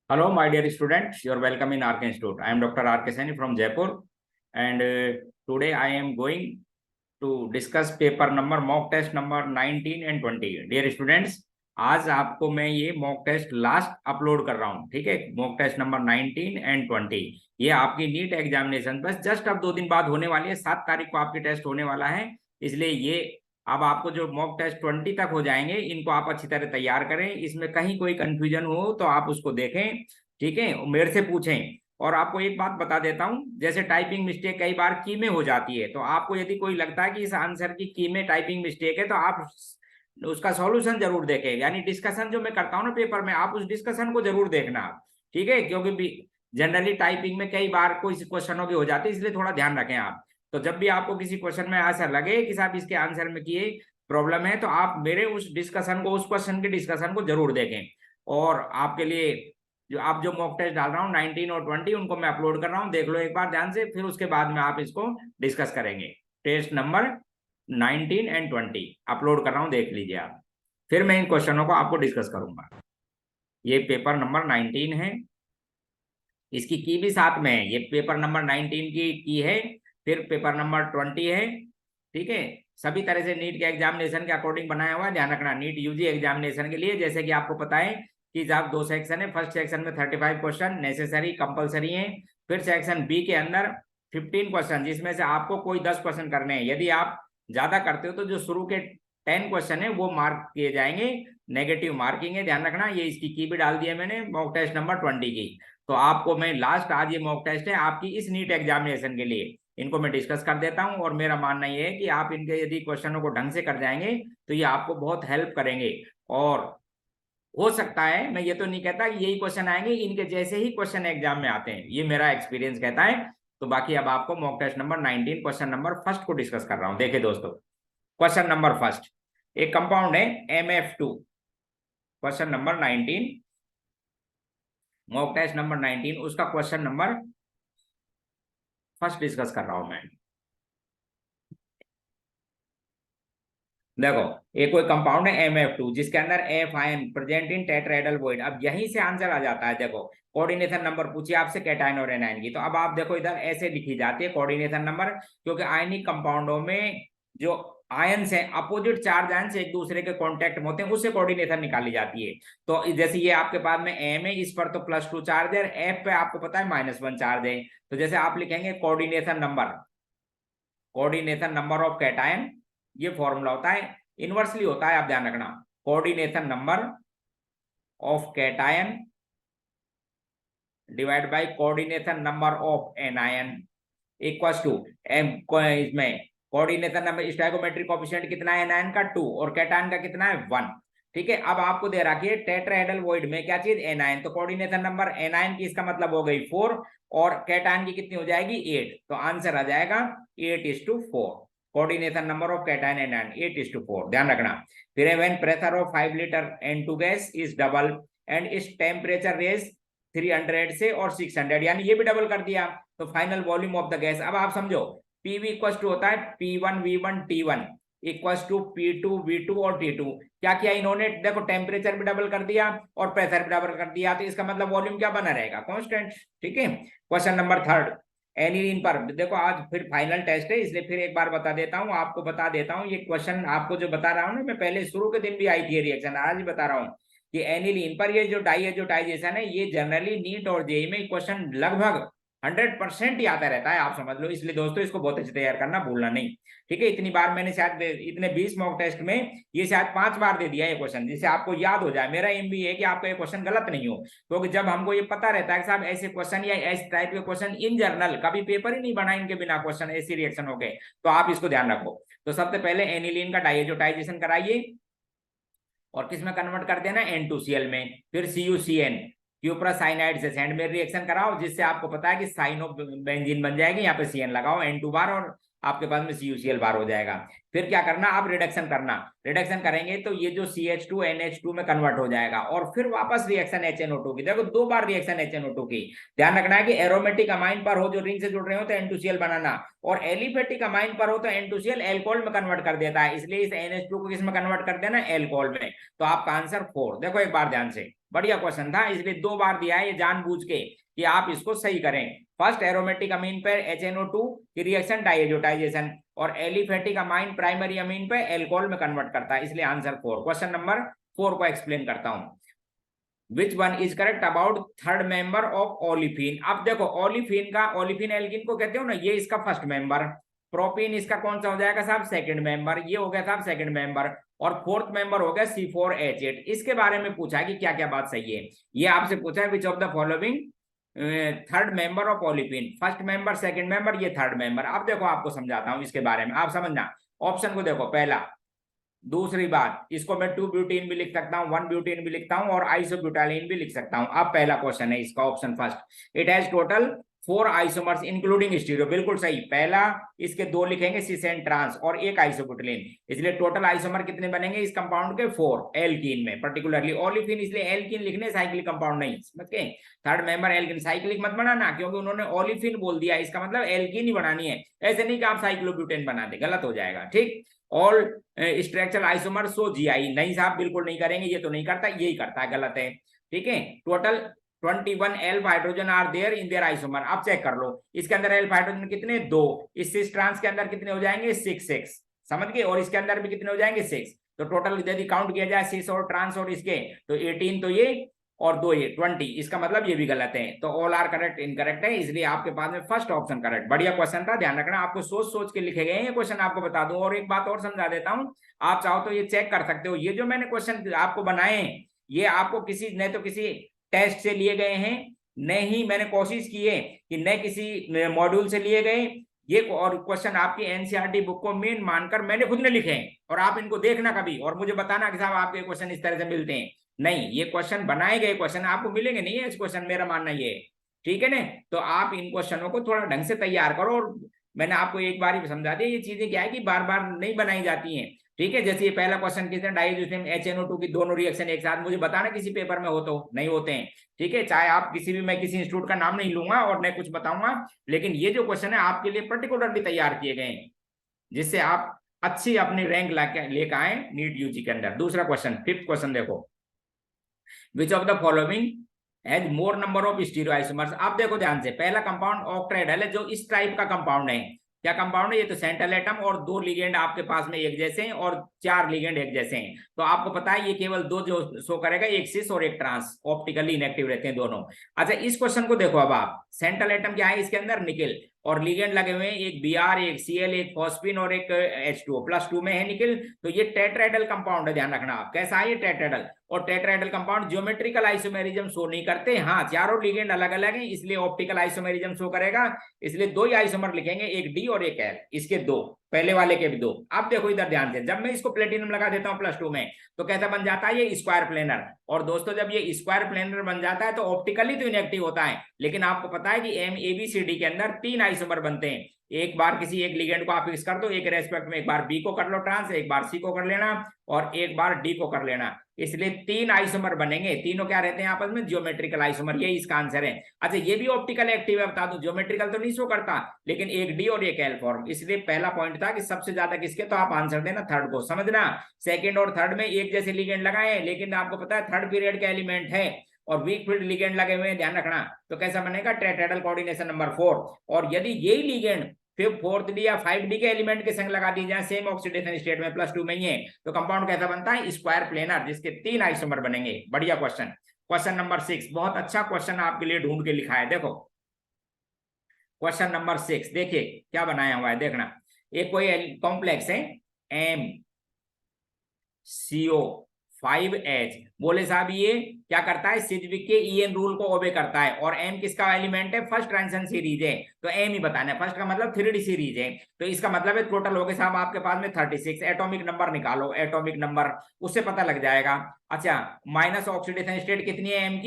Hello, my dear students. You're welcome in RK Institute. I am Dr. RK Saini from Jaipur, and today I am going to discuss paper number mock test number 19 and 20. Dear students, आज आपको मैं ये mock test last upload कर रहा हूँ, ठीक है। Mock test number 19 and 20 ये आपकी नीट एग्जामिनेशन बस जस्ट अब 2 दिन बाद होने वाली है। 7 तारीख को आपकी टेस्ट होने वाला है, इसलिए ये अब आपको जो मॉक टेस्ट 20 तक हो जाएंगे इनको आप अच्छी तरह तैयार करें। इसमें कहीं कोई कंफ्यूजन हो तो आप उसको देखें, ठीक है, मेरे से पूछें। और आपको एक बात बता देता हूं, जैसे टाइपिंग मिस्टेक कई बार की में हो जाती है, तो आपको यदि कोई लगता है कि इस आंसर की में टाइपिंग मिस्टेक है तो आप उसका सॉल्यूशन जरूर देखें। यानी डिस्कशन जो मैं करता हूं ना पेपर में, आप उस डिस्कशन को जरूर देखना, ठीक है, क्योंकि जनरली टाइपिंग में कई बार कोई क्वेश्चनों की हो जाती है, इसलिए थोड़ा ध्यान रखें आप। तो जब भी आपको किसी क्वेश्चन में ऐसा लगे कि साहब इसके आंसर में किए प्रॉब्लम है, तो आप मेरे उस डिस्कशन को, उस क्वेश्चन के डिस्कशन को जरूर देखें। और आपके लिए जो मॉक टेस्ट डाल रहा हूँ 19 और 20 उनको मैं अपलोड कर रहा हूँ, देख लो एक बार ध्यान से, फिर उसके बाद में आप इसको डिस्कस करेंगे। टेस्ट नंबर 19 एंड 20 अपलोड कर रहा हूँ, देख लीजिए आप, फिर मैं इन क्वेश्चनों को आपको डिस्कस करूंगा। ये पेपर नंबर 19 है, इसकी की भी साथ में है। ये पेपर नंबर 19 की है, फिर पेपर नंबर 20 है, ठीक है। सभी तरह से नीट के एग्जामिनेशन के अकॉर्डिंग बनाया हुआ है, ध्यान रखना। नीट यूजी एग्जामिनेशन के लिए जैसे कि आपको पता है कि जब 2 सेक्शन है, फर्स्ट सेक्शन में 35 क्वेश्चन नेसेसरी कंपलसरी है, फिर सेक्शन बी के अंदर 15 क्वेश्चन, जिसमें से आपको कोई 10 क्वेश्चन करने हैं। यदि आप ज्यादा करते हो तो जो शुरू के 10 क्वेश्चन है वो मार्क किए जाएंगे, नेगेटिव मार्किंग है, ध्यान रखना। ये इसकी की भी डाल दी है मैंने मॉक टेस्ट नंबर 20 की। तो आपको मैं लास्ट, आज ये मॉक टेस्ट है आपकी इस नीट एग्जामिनेशन के लिए, इनको मैं डिस्कस कर देता हूं। और मेरा मानना ये है कि आप इनके यदि क्वेश्चनों को ढंग से कर जाएंगे तो ये आपको बहुत हेल्प करेंगे। और हो सकता है, मैं ये तो नहीं कहता कि यही क्वेश्चन आएंगे, इनके जैसे ही क्वेश्चन एग्जाम में आते हैं, ये मेरा एक्सपीरियंस कहता है। तो बाकी अब आपको mock test number 19 question number first को डिस्कस कर रहा हूं। देखिए दोस्तों, क्वेश्चन नंबर फर्स्ट, एक कंपाउंड है MF2, question number 19, mock test number 19, उसका क्वेश्चन नंबर फर्स्ट डिस्कस कर रहा हूं मैं। देखो, एक कोई कंपाउंड है MF2 जिसके अंदर F ion present in tetrahedral void. अब यहीं से आंसर आ जाता है। देखो, कोऑर्डिनेशन नंबर पूछिए आपसे कैटायन और एनायन की, तो अब आप देखो इधर ऐसे लिखी जाती है कोऑर्डिनेशन नंबर, क्योंकि आयनिक कंपाउंडों में जो आयंस हैं, अपोजिट चार्ज आयंस एक दूसरे के कांटेक्ट में होते हैं, उससे कोऑर्डिनेशन निकाली जाती है। तो जैसे ये आपके पास में M है, इस पर तो +2 चार्ज है, F पे आपको पता है -1 चार्ज है। तो जैसे आप लिखेंगे कोऑर्डिनेशन नंबर ऑफ कैटायन, ये फॉर्मूला होता है, इनवर्सली होता है, आप ध्यान रखना। Coordination number of cation divide by coordination number of anion equals to M, इसमें कोऑर्डिनेशन नंबर स्टैइकोमेट्रिक कोएफिशिएंट कितना है एनायन का 2 और कैटायन का कितना है 1, ठीक है। अब आपको दे रखी है टेट्राहेड्रल वॉइड में क्या चीज, एनायन, तो कोऑर्डिनेशन नंबर एनायन की इसका मतलब हो गई 4 और कैटायन की कितनी हो जाएगी 8, तो आंसर आ जाएगा 8:4। Coordination number of cation and ion 8:4, ध्यान रखना। फिर when pressure of 5 litre N2 gas is double and इस टेम्परेचर रेज 300 से और 600, यानी ये भी डबल कर दिया, तो final volume of the gas. अब आप समझो PV इक्वल टू होता है P1V1T1 इक्वल टू P2V2 और T2। क्या किया इन्होंने, देखो टेम्परेचर भी डबल कर दिया और प्रेशर भी डबल कर दिया, तो इसका मतलब वॉल्यूम क्या बना रहेगा, कांस्टेंट, ठीक है। क्वेश्चन नंबर थर्ड, एनिलीन पर देखो, आज फिर फाइनल टेस्ट है, इसलिए फिर एक बार बता देता हूँ, आपको बता देता हूँ। ये क्वेश्चन आपको जो बता रहा हूँ ना, मैं पहले शुरू के दिन भी आई थी रिएक्शन, आज भी बता रहा हूँ कि एनिलीन पर ये जो डाइएजोटाइजेशन है, ये जनरली नीट और जेईई में क्वेश्चन लगभग 100% ही आता रहता है, आप समझ लो। इसलिए दोस्तों इसको बहुत अच्छे तैयार करना भूलना नहीं, ठीक है। इतनी बार मैंने शायद इतने 20 मॉक टेस्ट में ये शायद 5 बार दे दिया ये क्वेश्चन, जिससे आपको याद हो जाए। मेरा एम भी है कि आपका ये क्वेश्चन गलत नहीं हो, क्योंकि जब हमको ये पता रहता है कि साहब ऐसे क्वेश्चन या इस टाइप के क्वेश्चन इन जनरल कभी पेपर ही नहीं बना इनके बिना, क्वेश्चन ऐसी रिएक्शन हो गए, तो आप इसको ध्यान रखो। तो सबसे पहले एनिलीन का डाइएजोटाइजेशन कराइए और किसमें कन्वर्ट कर देना, N2Cl में, फिर CuCN क्यूप्रा साइनाइड से सैंड में रिएक्शन कराओ, जिससे आपको पता है कि साइनो बेंजीन बन जाएगी, यहाँ पे CN लगाओ N2 बार और आपके पास में CuCl बार हो जाएगा। फिर क्या करना, आप रिडक्शन करना, रिडक्शन करेंगे तो ये जो CH2 NH2 में कन्वर्ट हो जाएगा और फिर वापस रिएक्शन HNO2 की। देखो 2 बार रिएक्शन HNO2 की। ध्यान रखना है कि एरोमेटिक अमाइन पर हो जो रिंग से जुड़ रहे हो तो N2Cl बनाना, और एलिफेटिक अमाइन पर हो तो N2Cl एल्कोहल में कन्वर्ट कर देता है, इसलिए इस NH2 को किस में कन्वर्ट कर देना, एल्कोहल में। तो आपका आंसर 4। देखो एक बार ध्यान से, बढ़िया क्वेश्चन था, इसलिए 2 बार दिया है ये जानबूझ के कि आप इसको सही करें। फर्स्ट एरोमेटिक अमीन पे HNO2 की रिएक्शन डाइएजोटाइजेशन, और एलिफेटिक अमाइन प्राइमरी अमीन पे एल्कोहल में कन्वर्ट करता है, इसलिए आंसर 4। क्वेश्चन नंबर 4 को एक्सप्लेन करता हूं। विच one is correct about third member of olefin. अब देखो ओलिफिन का, ओलिफिन एल्किन को कहते हो ना, ये इसका फर्स्ट मेंबर, प्रोपीन इसका कौन सा हो जाएगा साहब, सेकंड मेंबर, ये हो गया साहब सेकंड मेंबर, और फोर्थ मेंबर हो गया C4H8। इसके बारे में पूछा है कि क्या क्या बात सही है, ये आपसे पूछा है विच of the following third member of olefin, first member, second member, ये थर्ड मेंबर। अब देखो आपको समझाता हूं इसके बारे में, आप समझना। ऑप्शन को देखो, पहला, दूसरी बात, इसको मैं 2 ब्यूटीन भी लिख सकता हूं, 1 ब्यूटीन भी लिखता हूं, और आइसोब्यूटाइलिन भी लिख सकता हूं। अब पहला क्वेश्चन है इसका, option first, it has total 4 isomers including stereo, बिल्कुल सही। पहला, इसके 2 लिखेंगे सिस एंड ट्रांस और 1 आइसोब्यूटाइलिन, इसलिए टोटल आइसोमर कितने बनेंगे इस कंपाउंड के, 4 एल्कीन में, पर्टिकुलरली ओलिफिन, इसलिए एल्कीन लिखने, साइक्लिक कंपाउंड नहीं, समझ गए। थर्ड मेंबर एल्कीन, साइक्लिक मत बनाना क्योंकि उन्होंने ओलिफिन बोल दिया, इसका मतलब एल्कीन ही बनानी है, ऐसे नहीं कि आप साइक्लोब्यूटेन बना दे, गलत हो जाएगा, ठीक। ऑल स्ट्रक्चरल आइसोमर सो GI, नहीं साहब बिल्कुल नहीं करेंगे, ये तो नहीं करता, यही करता है, गलत है, ठीक है। Total 21 alpha hydrogen are there in their isomer. आप चेक कर लो, इसके अंदर एल्फ हाइड्रोजन कितने, 2, इस सिस ट्रांस के अंदर कितने हो जाएंगे, 6, समझ गए, और इसके अंदर भी कितने हो जाएंगे, 6। तो टोटल यदि काउंट किया जाए सिस और ट्रांस और इसके, तो 18 तो ये, और 2 ये 20, इसका मतलब ये भी गलत है, तो ऑल आर करेक्ट इनकरेक्ट है, इसलिए आपके पास में फर्स्ट ऑप्शन करेक्ट। बढ़िया क्वेश्चन था, ध्यान रखना, आपको सोच सोच के लिखे गए हैं ये क्वेश्चन, आपको बता दूं। और एक बात और समझा देता हूं, आप चाहो तो ये चेक कर सकते हो, ये जो मैंने क्वेश्चन आपको बनाए, ये आपको किसी न तो किसी टेस्ट से लिए गए हैं, न ही मैंने कोशिश की है कि न किसी मॉड्यूल से लिए गए ये, और क्वेश्चन आपकी NCERT बुक को मेन मानकर मैंने खुद ने लिखे हैं, और आप इनको देखना कभी और मुझे बताना कि साहब आपके क्वेश्चन इस तरह से मिलते हैं, नहीं, ये क्वेश्चन बनाए गए क्वेश्चन आपको मिलेंगे नहीं है इस क्वेश्चन, मेरा मानना ये है, ठीक है ना। तो आप इन क्वेश्चनों को थोड़ा ढंग से तैयार करो, और मैंने आपको एक बार ही समझा दिया, ये चीजें क्या है कि बार बार नहीं बनाई जाती हैं, ठीक है। जैसे ये पहला क्वेश्चन किसने, डाइज़ोथियम HNO2 की दोनों रिएक्शन एक साथ, मुझे बताना किसी पेपर में हो तो, नहीं होते हैं, ठीक है। चाहे आप किसी भी, मैं किसी इंस्टीट्यूट का नाम नहीं लूंगा और न कुछ बताऊंगा, लेकिन ये जो क्वेश्चन है आपके लिए पर्टिकुलरली तैयार किए गए हैं, जिससे आप अच्छी अपनी रैंक लेकर आए नीट UG के अंदर। दूसरा क्वेश्चन, फिफ्थ क्वेश्चन देखो, विच of the following has more number of stereoisomers. आप देखो ध्यान से, पहला कंपाउंड ऑक्ट्राइडल है, जो इस टाइप का कंपाउंड है, क्या कंपाउंड है ये, तो सेंट्रल एटम और 2 लिगेंड आपके पास में एक जैसे हैं और 4 लिगेंड एक जैसे हैं, तो आपको पता है ये केवल 2 जो शो करेगा, एक सिस और एक ट्रांस, ऑप्टिकली इनएक्टिव रहते हैं दोनों। अच्छा इस क्वेश्चन को देखो, अब आप, सेंट्रल एटम क्या है इसके अंदर, निकेल, और लिगेंड लगे हुए हैं, एक Br, एक Cl, एक फॉस्फिन और एक H2O, +2 में है निकेल, तो ये टेट्राहेड्रल कंपाउंड है, ध्यान रखना आप, कैसा है ये, टेट्राहेड्रल। और tetrahedral compound geometrical isomerism show नहीं करते, हाँ चारों लिगेंड अलग अलग हैं, इसलिए ऑप्टिकल आइसोमेरिज्म शो करेगा, इसलिए 2 ही आइसोमर लिखेंगे, एक D और एक L, इसके 2, पहले वाले के भी 2। अब देखो इधर ध्यान से, जब मैं इसको प्लेटिनम लगा देता हूं +2 में, तो कैसा बन जाता है ये, स्क्वायर प्लेनर। और दोस्तों जब ये स्क्वायर प्लेनर बन जाता है तो ऑप्टिकली तो इनएक्टिव होता है, लेकिन आपको पता है कि MABCD के अंदर 3 आइसोमर बनते हैं, एक बार किसी एक लिगेंड को आप फिक्स कर दो, एक रेस्पेक्ट में, एक बार B को कर लो ट्रांस, एक बार C को कर लेना, और एक बार D को कर लेना, इसलिए 3 आइसोमर बनेंगे, तीनों क्या रहते हैं आपस में, ज्योमेट्रिकल आइसोमर, ये इसका आंसर है। अच्छा ये भी ऑप्टिकल एक्टिव है, बता दूं, ज्योमेट्रिकल तो नहीं शो करता, लेकिन एक D और एक L फॉर्म, इसलिए पहला पॉइंट था कि सबसे ज्यादा किसके, तो आप आंसर देना थर्ड को, समझना। सेकंड और थर्ड में एक जैसे लिगेंड लगाए, लेकिन आपको पता है थर्ड पीरियड का एलिमेंट है और वीक फील्ड लिगेंड लगे हुए हैं, ध्यान रखना, तो कैसा बनेगा, टेट्राहेड्रल कोऑर्डिनेशन नंबर 4। और यदि यही लिगेंड फिर 4th D या 5D के एलिमेंट के संग लगा दी जाए, सेम ऑक्सीडेशन स्टेट में, +2 में ही है, तो कंपाउंड कैसा बनता है, स्क्वायर प्लेनर, जिसके 3 आइसोमर बनेंगे। बढ़िया क्वेश्चन। क्वेश्चन नंबर 6, बहुत अच्छा क्वेश्चन आपके लिए ढूंढ के लिखा है, देखो क्वेश्चन नंबर 6, देखिए क्या बनाया हुआ है, देखना, एक कोई कॉम्प्लेक्स है MCO5H, बोले साहब ये क्या करता है, सिज्विक के EN रूल को ओबे करता है, और M किसका एलिमेंट है, फर्स्ट ट्रांजिशन सीरीज है, तो M ही बताना है, फर्स्ट का मतलब 3D सीरीज है, तो इसका मतलब है टोटल हो गए साहब आपके पास में 36। एटॉमिक नंबर निकालो, एटॉमिक नंबर, उससे पता लग जाएगा। अच्छा माइनस ऑक्सीडेशन स्टेट कितनी है M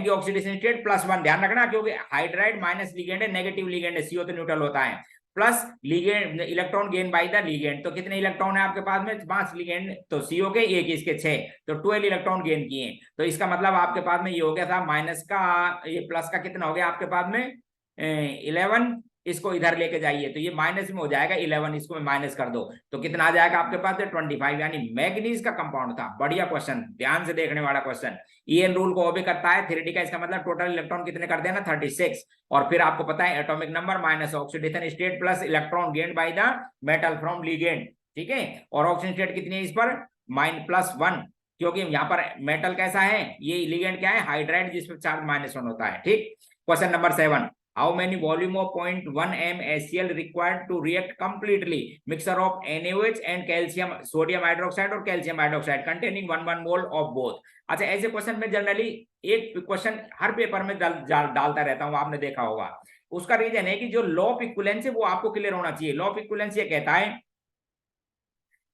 की ऑक्सीडेशन स्टेट +1, ध्यान रखना, क्योंकि हाइड्राइड माइनस लिगेंड है, नेगेटिव लिगेंड है, CO तो न्यूट्रल होता है। Plus ligand electron gain by the ligand. तो कितने इलेक्ट्रॉन है आपके पास में? 5 लिगेंड, तो CO के एक इसके 6, तो 12 इलेक्ट्रॉन गेन किए। तो इसका मतलब आपके पास में ये हो गया था माइनस का, ये प्लस का कितना हो गया आपके पास में 11। इसको इधर लेके जाइए तो ये माइनस में हो जाएगा 11, इसको माइनस कर दो तो कितना आ जाएगा आपके पास 25, यानी मैग्नीज का कंपाउंड था। बढ़िया क्वेश्चन, ध्यान से देखने वाला क्वेश्चन। ईएन रूल को ओबे करता है 3D का, इसका मतलब टोटल इलेक्ट्रॉन कितने कर देना 36, और फिर आपको पता है atomic number minus oxidation state plus electron gained by the metal from ligand, ठीक है। और ऑक्सीजन स्टेट कितनी है इस पर +1, क्योंकि यहाँ पर मेटल कैसा है, ये लिगेंड क्या है हाइड्राइड, जिसमें चार्ज -1 होता है, ठीक। Question number 7, how many volume of 0.1 m HCl required to react completely mixture of NaOH and calcium sodium hydroxide और calcium hydroxide containing 1 mole of both। अच्छा, ऐसे क्वेश्चन में जनरली एक क्वेश्चन हर पेपर में डालता रहता हूं, आपने देखा होगा। उसका रीजन है कि जो लॉ ऑफ इक्विवेलेंस है वो आपको क्लियर होना चाहिए। लॉ ऑफ इक्विवेलेंस ये कहता है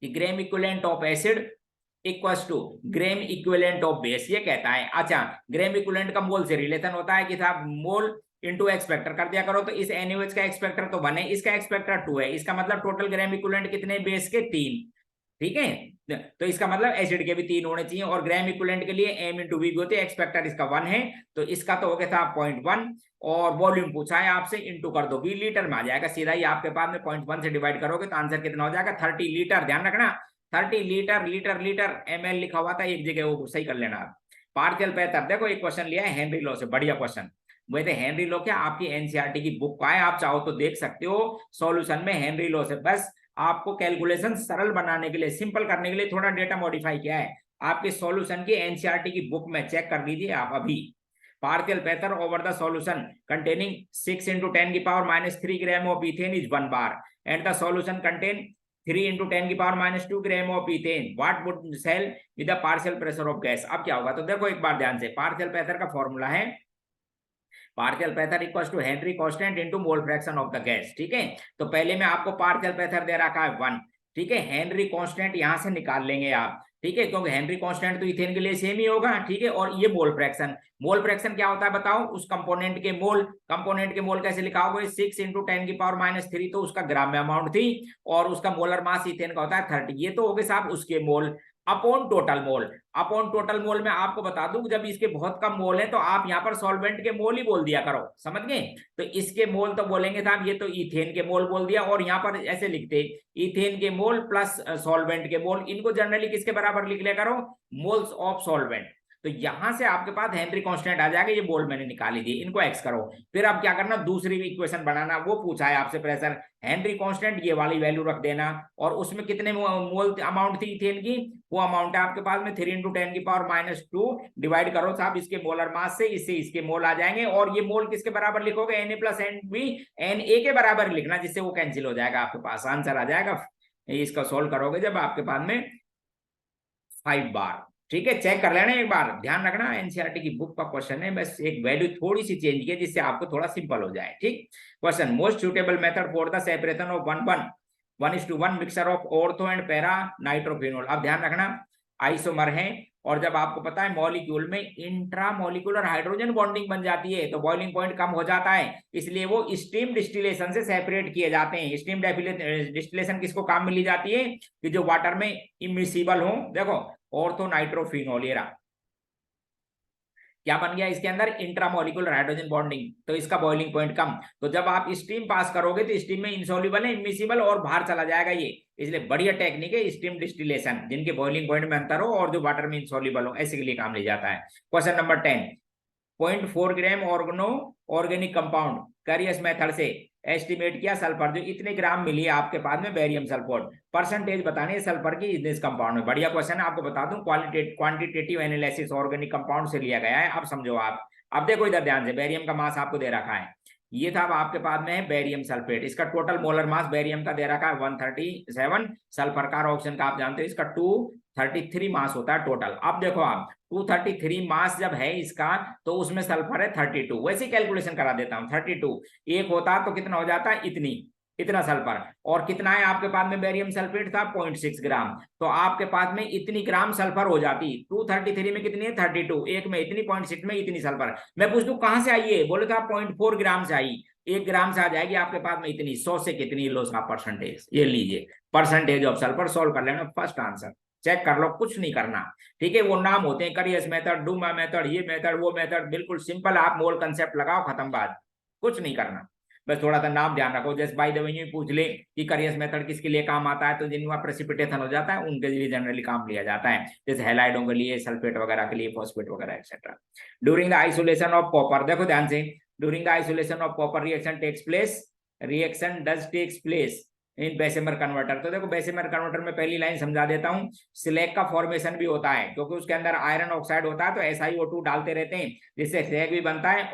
कि gram equivalent of acid equals to gram equivalent of base, ये कहता है। अच्छा, ग्राम इक्विवेलेंट का मोल से रिलेशन होता है कि साहब मोल इंटू एक्स फैक्टर कर दिया करो, तो इस NaOH का एक्स फैक्टर तो 1 है, इसका एक्स फैक्टर 2 है, इसका मतलब टोटल ग्राम इक्विवेलेंट कितने बेस के 3, ठीक है। तो इसका मतलब एसिड के भी 3 होने चाहिए, और ग्राम इक्विवेलेंट के लिए m इंटू वी होते हैं, एक्स फैक्टर इसका 1 है, तो इसका तो हो गया था 0.1, और वॉल्यूम पूछा है आपसे, इंटू कर दो, वी लीटर में आ जाएगा सीधा ही आपके पास में। 0.1 से डिवाइड करोगे तो आंसर कितना हो जाएगा 30 लीटर। ध्यान रखना 30 लीटर, लीटर ml लिखा हुआ था एक जगह, वो सही कर लेना। पार्शियल पैथर, देखो एक क्वेश्चन लिया है हेनरी लॉ से, बढ़िया क्वेश्चन। वैसे हेनरी लॉ क्या आपकी एनसीईआरटी की बुक का है, आप चाहो तो देख सकते हो सॉल्यूशन में हेनरी लॉ से। बस आपको कैलकुलेशन सरल बनाने के लिए, सिंपल करने के लिए थोड़ा डेटा मॉडिफाई किया है। आपके सॉल्यूशन की एनसीईआरटी की बुक में चेक कर लीजिए आप अभी। Partial pressure over the solution containing 6 × 10⁻³ gram of ethane is 1 bar and the solution contain 3 × 10⁻² gram of ethane, what would sell with the partial pressure of gas. अब क्या होगा, तो देखो एक बार ध्यान से, पार्शियल पैथर का फॉर्मूला है partial pressure equals to Henry constant into mole fraction of the gas, ठीक है। तो पहले में आपको पार्शियल पैथर दे रखा है 1, ठीक है। हेनरी कांस्टेंट यहां से निकाल लेंगे आप, ठीक है, क्योंकि हेनरी कांस्टेंट तो इथेन के लिए सेम ही होगा, ठीक है। और ये मोल फ्रैक्शन क्या होता है बताओ, उस कंपोनेंट के मोल कैसे लिखाओगे, 6 × 10⁻³ तो उसका ग्राम में अमाउंट थी, और उसका मोलर मास इथेन का होता है 30, ये तो हो गए साहब उसके मोल अपॉन टोटल मोल में आपको बता दूं जब इसके बहुत कम मोल है तो आप यहाँ पर सॉल्वेंट के मोल ही बोल दिया करो, समझ गए। तो इसके मोल तो बोलेंगे साहब, ये तो इथेन के मोल बोल दिया, और यहाँ पर ऐसे लिखते इथेन के मोल प्लस सॉल्वेंट के मोल, इनको जनरली किसके बराबर लिख लिया करो, मोल्स ऑफ सॉल्वेंट। तो यहां से आपके पास हेनरी कांस्टेंट आ जाएगा, ये मोल मैंने निकाली दी, इनको एक्स करो। फिर अब क्या करना, दूसरी इक्वेशन बनाना, वो पूछा है आपसे प्रेशर, हेनरी कांस्टेंट ये वाली वैल्यू रख देना, और उसमें कितने मोल अमाउंट थी इथेन की, वो अमाउंट है आपके पास में 3 × 10⁻² डिवाइड करो साहब इसके मोलर मास से, इससे इसके मोल आ जाएंगे, और ये मोल किसके बराबर लिखोगे, Na + Nb Na के बराबर लिखना, जिससे वो कैंसिल हो जाएगा, आपके पास आंसर आ जाएगा। इसका सोल्व करोगे जब आपके पास में 5 बार, ठीक है। चेक कर लेना एक बार, ध्यान रखना एनसीईआरटी की बुक का क्वेश्चन है, बस एक वैल्यू थोड़ी सी चेंज की जिससे आपको थोड़ा सिंपल हो जाए, ठीक। Question, most suitable method for the separation of 1:1 mixture of ortho and para nitrophenol. अब ध्यान रखना आइसोमर है, और जब आपको पता है मॉलिक्यूल में इंट्रामोलिकुलर हाइड्रोजन बॉन्डिंग बन जाती है तो बॉइलिंग पॉइंट कम हो जाता है, इसलिए वो स्टीम डिस्टिलेशन से सेपरेट किए जाते हैं। स्टीम डिस्टिलेशन किसको काम में ली जाती है, कि जो वाटर में इमिसिबल हो। देखो ऑर्थो नाइट्रोफिनोल, ये रहा, क्या बन गया इसके अंदर, इंट्रामोलिकुलर हाइड्रोजन बॉन्डिंग, तो इसका बॉइलिंग पॉइंट कम। तो जब आप स्टीम पास करोगे तो स्टीम में इनसॉल्युबल है, इमिसिबल, और बाहर चला जाएगा ये, इसलिए बढ़िया टेक्निक है स्टीम डिस्टिलेशन, जिनके बॉइलिंग पॉइंट में अंतर हो और जो वाटर में इनसॉल्युबल हो, ऐसे के लिए काम लिया जाता है। क्वेश्चन नंबर 10, 0.4 ग्राम ऑर्गेनिक कंपाउंड कैरियस मेथड से एस्टिमेट किया सल्फर, जो इतने ग्राम मिली है आपके पास में बेरियम सल्फोड, परसेंटेज बतानी है सल्फर की इस कंपाउंड में। बढ़िया क्वेश्चन है, आपको बता दूं क्वांटिटेटिव एनालिसिस ऑर्गेनिक कंपाउंड से लिया गया है। अब समझो आप, अब देखो इधर ध्यान से, बेरियम का मास आपको दे रखा है, ये था आपके पास में है बेरियम सल्फेट, इसका टोटल मोलर मास बेरियम का दे रखा है 137, सल्फर का ऑप्शन का आप जानते हो इसका 233 मास होता है टोटल। अब देखो आप 233 मास जब है इसका, तो उसमें सल्फर है 32, वैसे कैलकुलेशन करा देता हूं, 32 एक होता तो कितना हो जाता है, इतनी इतना सल्फर। और कितना है आपके पास में बेरियम सल्फेट था 0.6 ग्राम, तो आपके पास में इतनी ग्राम सल्फर हो जाती। 233 में कितनी है 32, एक में इतनी 0.6 में इतनी सल्फर। मैं पूछ दूं कहां से आई है, बोले तो आप 0.4 ग्राम से आई, 1 ग्राम से आ जाएगी आपके पास में इतनी। 100 से कितनी लो सा परसेंटेज, ये लीजिए परसेंटेज ऑफ सल्फर, सॉल्व कर लेना, फर्स्ट आंसर चेक कर लो, कुछ नहीं करना। ठीक है, वो नाम होते हैं करियस मेथड, डूमा मेथड, ये मेथड वो मेथड, बिल्कुल सिंपल, आप मोल कंसेप्ट लगाओ, खत्म बात, कुछ नहीं करना। बस थोड़ा सा नाम ध्यान रखो, जैसे बाय द वे यूं पूछ ले कि करियस मेथड किसके लिए काम आता है, तो जिनका प्रेसिपिटेशन हो जाता है उनके लिए जनरली काम लिया जाता है, जैसे हैलाइडों के लिए, सल्फेट वगैरह के लिए, फॉस्फेट वगैरह etcetera. During the isolation of copper, देखो ध्यान से, during the isolation of copper reaction takes place, reaction does takes place in Bessemer converter. तो देखो बेसेमर कन्वर्टर में पहली लाइन समझा देता हूं, स्लैग का फॉर्मेशन भी होता है, क्योंकि उसके अंदर आयरन ऑक्साइड होता है, तो SiO2 डालते रहते हैं जिससे स्लैग भी बनता है।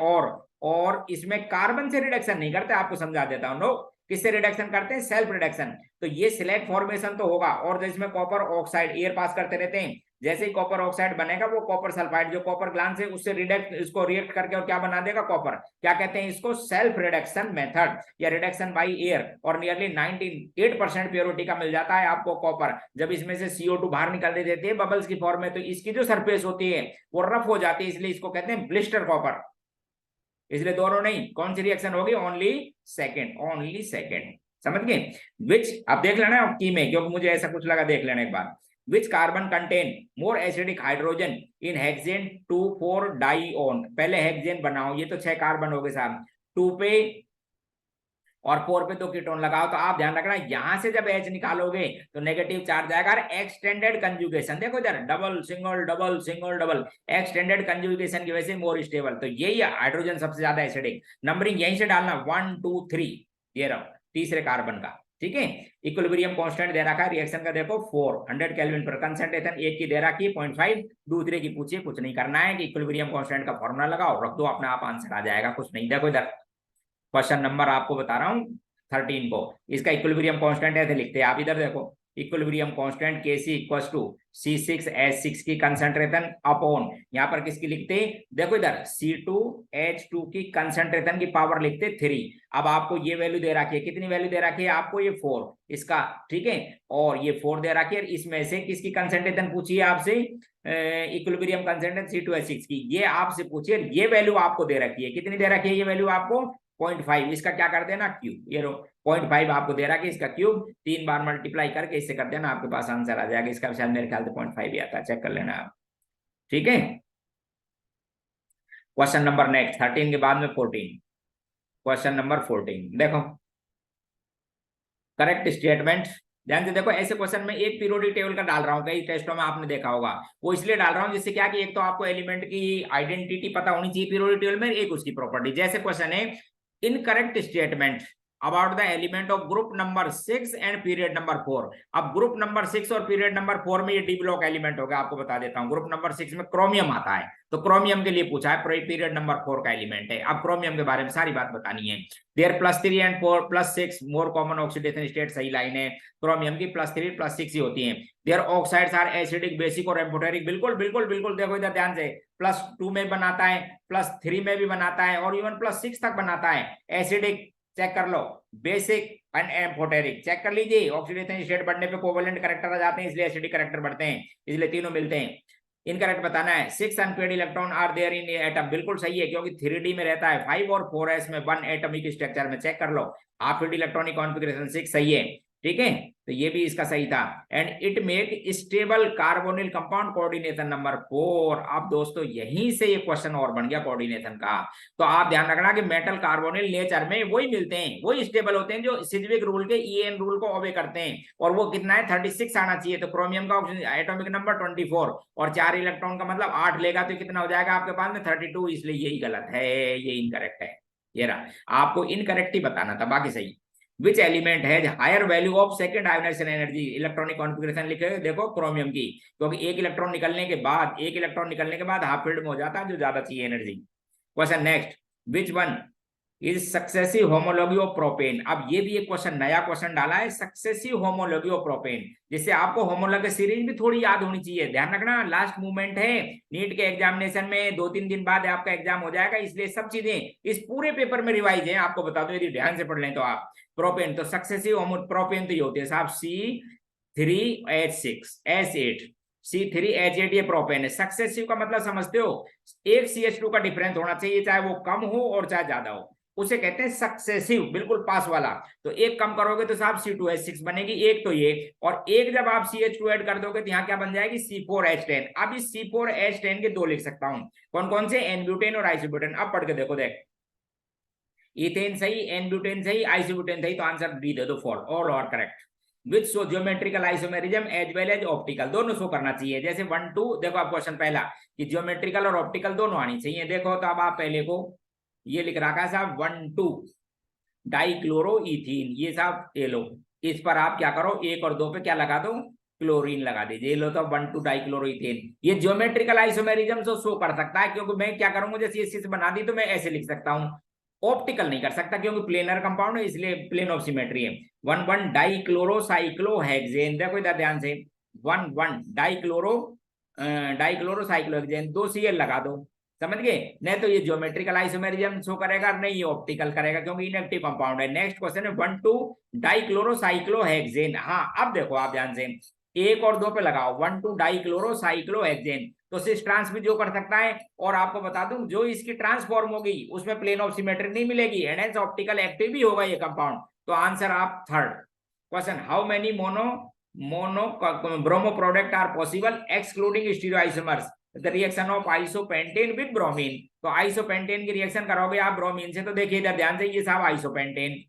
और इसमें कार्बन से रिडक्शन नहीं करते, आपको समझा देता हूं। नो, किससे रिडक्शन करते हैं, सेल्फ रिडक्शन। तो ये स्लैग फॉर्मेशन तो होगा, और जिसमें कॉपर ऑक्साइड एयर पास करते रहते हैं, जैसे ही कॉपर ऑक्साइड बनेगा वो कॉपर सल्फाइड जो कॉपर ग्लांस है उससे इसको रिएक्ट करके और क्या बना देगा, कॉपर। क्या कहते हैं इसको, सेल्फ रिडक्शन मेथड या रिडक्शन बाय एयर। और नियरली 98% प्योरिटी का मिल जाता है आपको कॉपर। जब इसमें से CO2 बाहर निकल देती है बबल्स की फॉर्म में, तो इसकी जो सरफेस होती है वो रफ हो जाती है, इसलिए इसको कहते हैं ब्लिस्टर कॉपर। इसलिए दोनों नहीं, कौन सी रिएक्शन होगी, ओनली सेकेंड, ओनली सेकेंड, समझ गए। विच, अब देख लेना की में, क्योंकि मुझे ऐसा कुछ लगा, देख लेना एक बार। Which carbon contain more acidic hydrogen in hexane 2,4 dione. पहले हेक्सेन बनाओ, ये तो 6 कार्बन हो गए साहब, 2 पे और 4 पे 2 कीटोन लगाओ। तो आप ध्यान रखना, यहां से जब H निकालोगे तो नेगेटिव चार्ज आएगा। एक्सटेंडेड कंजुगेशन देखो इधर, double single double single double, extended conjugation की वजह से मोर स्टेबल। तो यही हाइड्रोजन सबसे ज्यादा एसिडिक। नंबरिंग यहीं से डालना 1 2 3, ये रहो तीसरे कार्बन का। ठीक है, इक्विलिब्रियम कांस्टेंट दे रखा है रिएक्शन का, देखो 400 केल्विन पर। कंसंट्रेशन एक की दे रखी है 0.5, दूसरे की पूछिए, कुछ नहीं करना है कि इक्विलिब्रियम कांस्टेंट का फॉर्मूला लगाओ, रख दो, अपने आप आंसर आ जाएगा, कुछ नहीं। देखो इधर क्वेश्चन नंबर आपको बता रहा हूं 13 को, इसका इक्विलिब्रियम कांस्टेंट ऐसे लिखते हैं आप, इधर देखो, equilibrium constant Kc equals to C6H6 की कंसंट्रेशन अपॉन, यहाँ पर किसकी लिखते हैं, देखो इधर C2H2 की कंसंट्रेशन की पावर लिखते 3। अब आपको ये वैल्यू दे रखी है, कितनी वैल्यू दे रखी है आपको, ये 4 इसका, ठीक है, और ये 4 दे रखी है। इसमें से किसकी कंसंट्रेशन पूछी है आपसे, इक्विलिब्रियम कंसंट्रेशन C2H6 की, ये आपसे पूछिए, ये वैल्यू आपको दे रखी है, कितनी दे रखी है ये वैल्यू आपको, 0.5। इसका क्या कर देना, क्यूब, ये 0.5 आपको दे रहा है कि इसका क्यूब 3 बार मल्टीप्लाई करके इससे कर देना, आपके पास आंसर आ जाएगा। इसका शायद मेरे ख्याल से 0.5 ही आता है, चेक कर लेना आप। ठीक है, क्वेश्चन नंबर नेक्स्ट 13 के बाद में 14, क्वेश्चन नंबर 14 देखो, करेक्ट स्टेटमेंट। ध्यान से देखो, ऐसे क्वेश्चन में एक पीरियोडिक टेबल का डाल रहा हूं, कई टेस्टों में आपने देखा होगा, वो इसलिए डाल रहा हूं जिससे क्या कि एक तो आपको एलिमेंट की आइडेंटिटी पता होनी चाहिए पीरियोडिक टेबल में, एक उसकी प्रॉपर्टी। जैसे क्वेश्चन है, incorrect statement about the element of group number 6 and period number 4। अब ग्रुप नंबर 6 और पीरियड नंबर 4 में ये डी ब्लॉक एलिमेंट होगा, आपको बता देता हूं। ग्रुप नंबर 6 में क्रोमियम आता है, तो क्रोमियम के लिए पूछा है, पीरियड नंबर 4 का एलिमेंट है। अब क्रोमियम के बारे में सारी बात बतानी है। There +3 and 4+6 more common oxidation state, सही लाइन है, क्रोमियम की +3 +6 ही होती है। Their oxides are acidic, basic और एम्फोटेरिक, बिल्कुल बिल्कुल बिल्कुल, देखो इधर ध्यान से, +2 में बनाता है, +3 में भी बनाता है, और इवन +6 तक बनाता है। एसिडिक चेक कर लो, बेसिक एंड एम्फोटेरिक चेक कर लीजिए, ऑक्सीडेशन स्टेट बढ़ने पे कोवेलेंट कैरेक्टर आ जाते हैं, इसलिए एसिडिक कैरेक्टर बढ़ते हैं, इसलिए तीनों मिलते हैं। इनकरेक्ट बताना है, 6 unpaired electron are there in atom, बिल्कुल सही है, क्योंकि 3D में रहता है। 5 और 4s में 1 एटॉमिक स्ट्रक्चर में, चेक कर लो, हाफ फील्ड इलेक्ट्रॉनिक कॉन्फ़िगरेशन 6 सही है। ठीक है, तो ये भी इसका सही था। And it make stable carbonyl compound, coordination number 4। अब दोस्तों यहीं से ये क्वेश्चन और बन गया कोऑर्डिनेशन का। तो आप ध्यान रखना कि मेटल कार्बोनिल नेचर में वही मिलते हैं, वही स्टेबल होते हैं जो सिज्विक रूल के EN रूल को ओबे करते हैं, और वो कितना है 36 आना चाहिए। तो क्रोमियम का एटॉमिक नंबर 24 और 4 इलेक्ट्रॉन का मतलब 8 लेगा, तो कितना हो जाएगा आपके पास में 32, इसलिए यही गलत है, ये इनकरेक्ट है। ये रहा, आपको इनकरेक्ट ही बताना था, बाकी सही। विच एलिमेंट है higher value of second ionisation energy, electronic configuration लिखे, देखो क्रोमियम की, क्योंकि एक इलेक्ट्रॉन निकलने के बाद हाफ फील्ड में हो जाता है, जो ज्यादा चाहिए energy. Question next, which one is successive homology of propane. अब ये भी एक क्वेश्चन, नया क्वेश्चन डाला है, सक्सेसिव होमोलॉगी ऑफ प्रोपेन, जिससे आपको होमोलॉगी सीरीज भी थोड़ी याद होनी चाहिए। ध्यान रखना, लास्ट मूवमेंट है, नीट के एग्जामिनेशन में 2-3 दिन बाद आपका एग्जाम हो जाएगा, इसलिए सब चीजें इस पूरे पेपर में रिवाइज है। आपको बता दो, यदि ध्यान से पढ़ लें तो आप, प्रोपेन तो सक्सेसिव प्रोपेन तो ये होते हैं साहब C3H6S8, C3H8 ये प्रोपेन है। सक्सेसिव का मतलब समझते हो, एक CH2 का डिफरेंस होना चाहिए, चाहे वो कम हो और चाहे ज्यादा हो, उसे कहते हैं सक्सेसिव, बिल्कुल पास वाला। तो एक कम करोगे तो साहब C2H6 बनेगी, एक तो ये, और एक जब आप CH2 ऐड कर दोगे तो यहाँ क्या बन जाएगी, C4H10। अब इस C4H10 के दो लिख सकता हूं, कौन कौन से, एन-ब्यूटेन और आइसोब्यूटेन। अब पढ़ के देखो, देख, इथेन सही, एन-ब्यूटेन सही, आइसोब्यूटेन सही, तो आंसर डी दे दो, for all are correct. Which show geometrical isomerism as well as optical, दोनों शो करना चाहिए। जैसे 1 2, देखो आप क्वेश्चन पहला कि ज्योमेट्रिकल और ऑप्टिकल दोनों आनी चाहिए। देखो तो अब आप पहले को ये लिख रखा है साहब 1 2 डाइक्लोरोइथीन, ये साहब ये लो, इस पर आप क्या करो, 1 और 2 पे क्या लगा दो, क्लोरीन लगा दीजिए। लो तो 1 2 डाइक्लोरोइथेन, ये ज्योमेट्रिकल आइसोमेरिज्म से शो कर सकता है, क्योंकि मैं क्या करूंगा, जैसे ये चीज बना दी तो मैं ऐसे लिख सकता हूँ। ऑप्टिकल नहीं कर सकता क्योंकि प्लेनर कंपाउंड है, इसलिए प्लेन ऑफ सिमेट्री है। 1 1 डाइक्लोरोसाइक्लोहेक्सेन, देखो इधर ध्यान से, 1 1 डाइक्लोरोसाइक्लोहेक्सेन, 2 Cl लगा दो, समझ गए। नहीं तो ये ज्योमेट्रिकल आइसोमेरिज्म शो करेगा, नहीं ये ऑप्टिकल करेगा क्योंकि इनएक्टिव कंपाउंड है। नेक्स्ट क्वेश्चन है 1 2 डाइक्लोरोसाइक्लोहेक्सेन। हाँ अब देखो आप ध्यान से, 1 और 2 पे लगाओ, 1 2 डाइक्लोरोसाइक्लोहेक्सेन, तो सिस ट्रांस भी जो कर सकता है। और आपको बता दूं, जो इसकी ट्रांसफॉर्म होगी उसमें प्लेन ऑफ सिमेट्री नहीं मिलेगी, एंड हेंस ऑप्टिकल एक्टिव भी होगा ये कंपाउंड। तो आंसर आप third question, how many mono bromo product are possible excluding stereoisomers, the reaction of isopentane with bromine. तो आइसोपेंटेन की रिएक्शन करोगे आप ब्रोमीन से, तो देखिए इधर ध्यान से, ये साहब आइसोपेंटेन।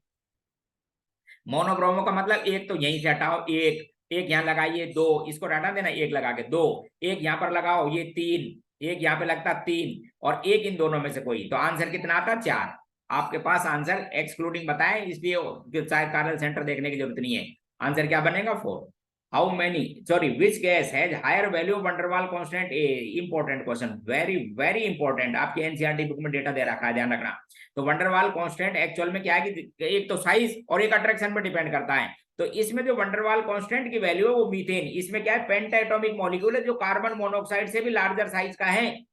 मोनोब्रोमो का मतलब एक तो यहीं से हटाओ, एक यहाँ लगाइए, 2 इसको हटा देना, एक लगा के 2, एक यहाँ पर लगाओ, ये 3, एक यहाँ पे लगता 3, और एक इन दोनों में से कोई, तो आंसर कितना आता, 4। आपके पास आंसर एक्सक्लूडिंग बताए, इसलिए चाहे कार्नल सेंटर देखने की जरूरत नहीं है। आंसर क्या बनेगा, 4। How many, sorry, which gas has higher value of van der Waals constant a, important question, very very important, आपके एनसीईआरटी बुक में डेटा दे रखा है, ध्यान रखना। तो वंडरवाल कांस्टेंट एक्चुअल में क्या है कि एक तो साइज और एक अट्रैक्शन पर डिपेंड करता है। तो इसमें जो वंडरवाल कांस्टेंट की वैल्यू है वो मीथेन, इसमें क्या है, पेंटाएटॉमिक मॉलिक्यूल है जो कार्बन मोनोऑक्साइड से भी लार्जर साइज का है,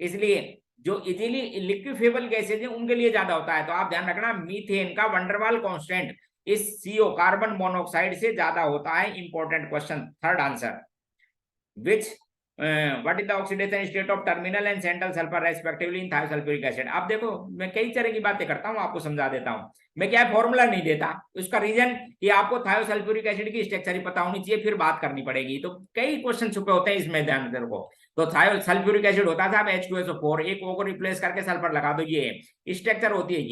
इसलिए जो इजीली लिक्विफेबल गैसेज है उनके लिए ज्यादा होता है। तो आप ध्यान रखना, मीथेन का वंडरवाल कांस्टेंट इस CO कार्बन मोनोऑक्साइड से ज्यादा होता है। Important question, third answer, which what is the oxidation state of terminal and central sulphur respectively in thiosulphuric acid. अब देखो मैं कई तरह की बातें करता हूं, आपको समझा देता हूं। मैं क्या फॉर्मूला नहीं देता, उसका रीजन कि आपको थायोसल्फ्यूरिक एसिड की स्ट्रक्चर ही पता होनी चाहिए, फिर बात करनी पड़ेगी। तो कई क्वेश्चन छुपे होते हैं इसमें, ध्यान रखो। तो थायोसल्फ्यूरिक एसिड होता था H2SO4, एक O को रिप्लेस करके सल्फर लगा दो, ये स्ट्रक्चर होती है।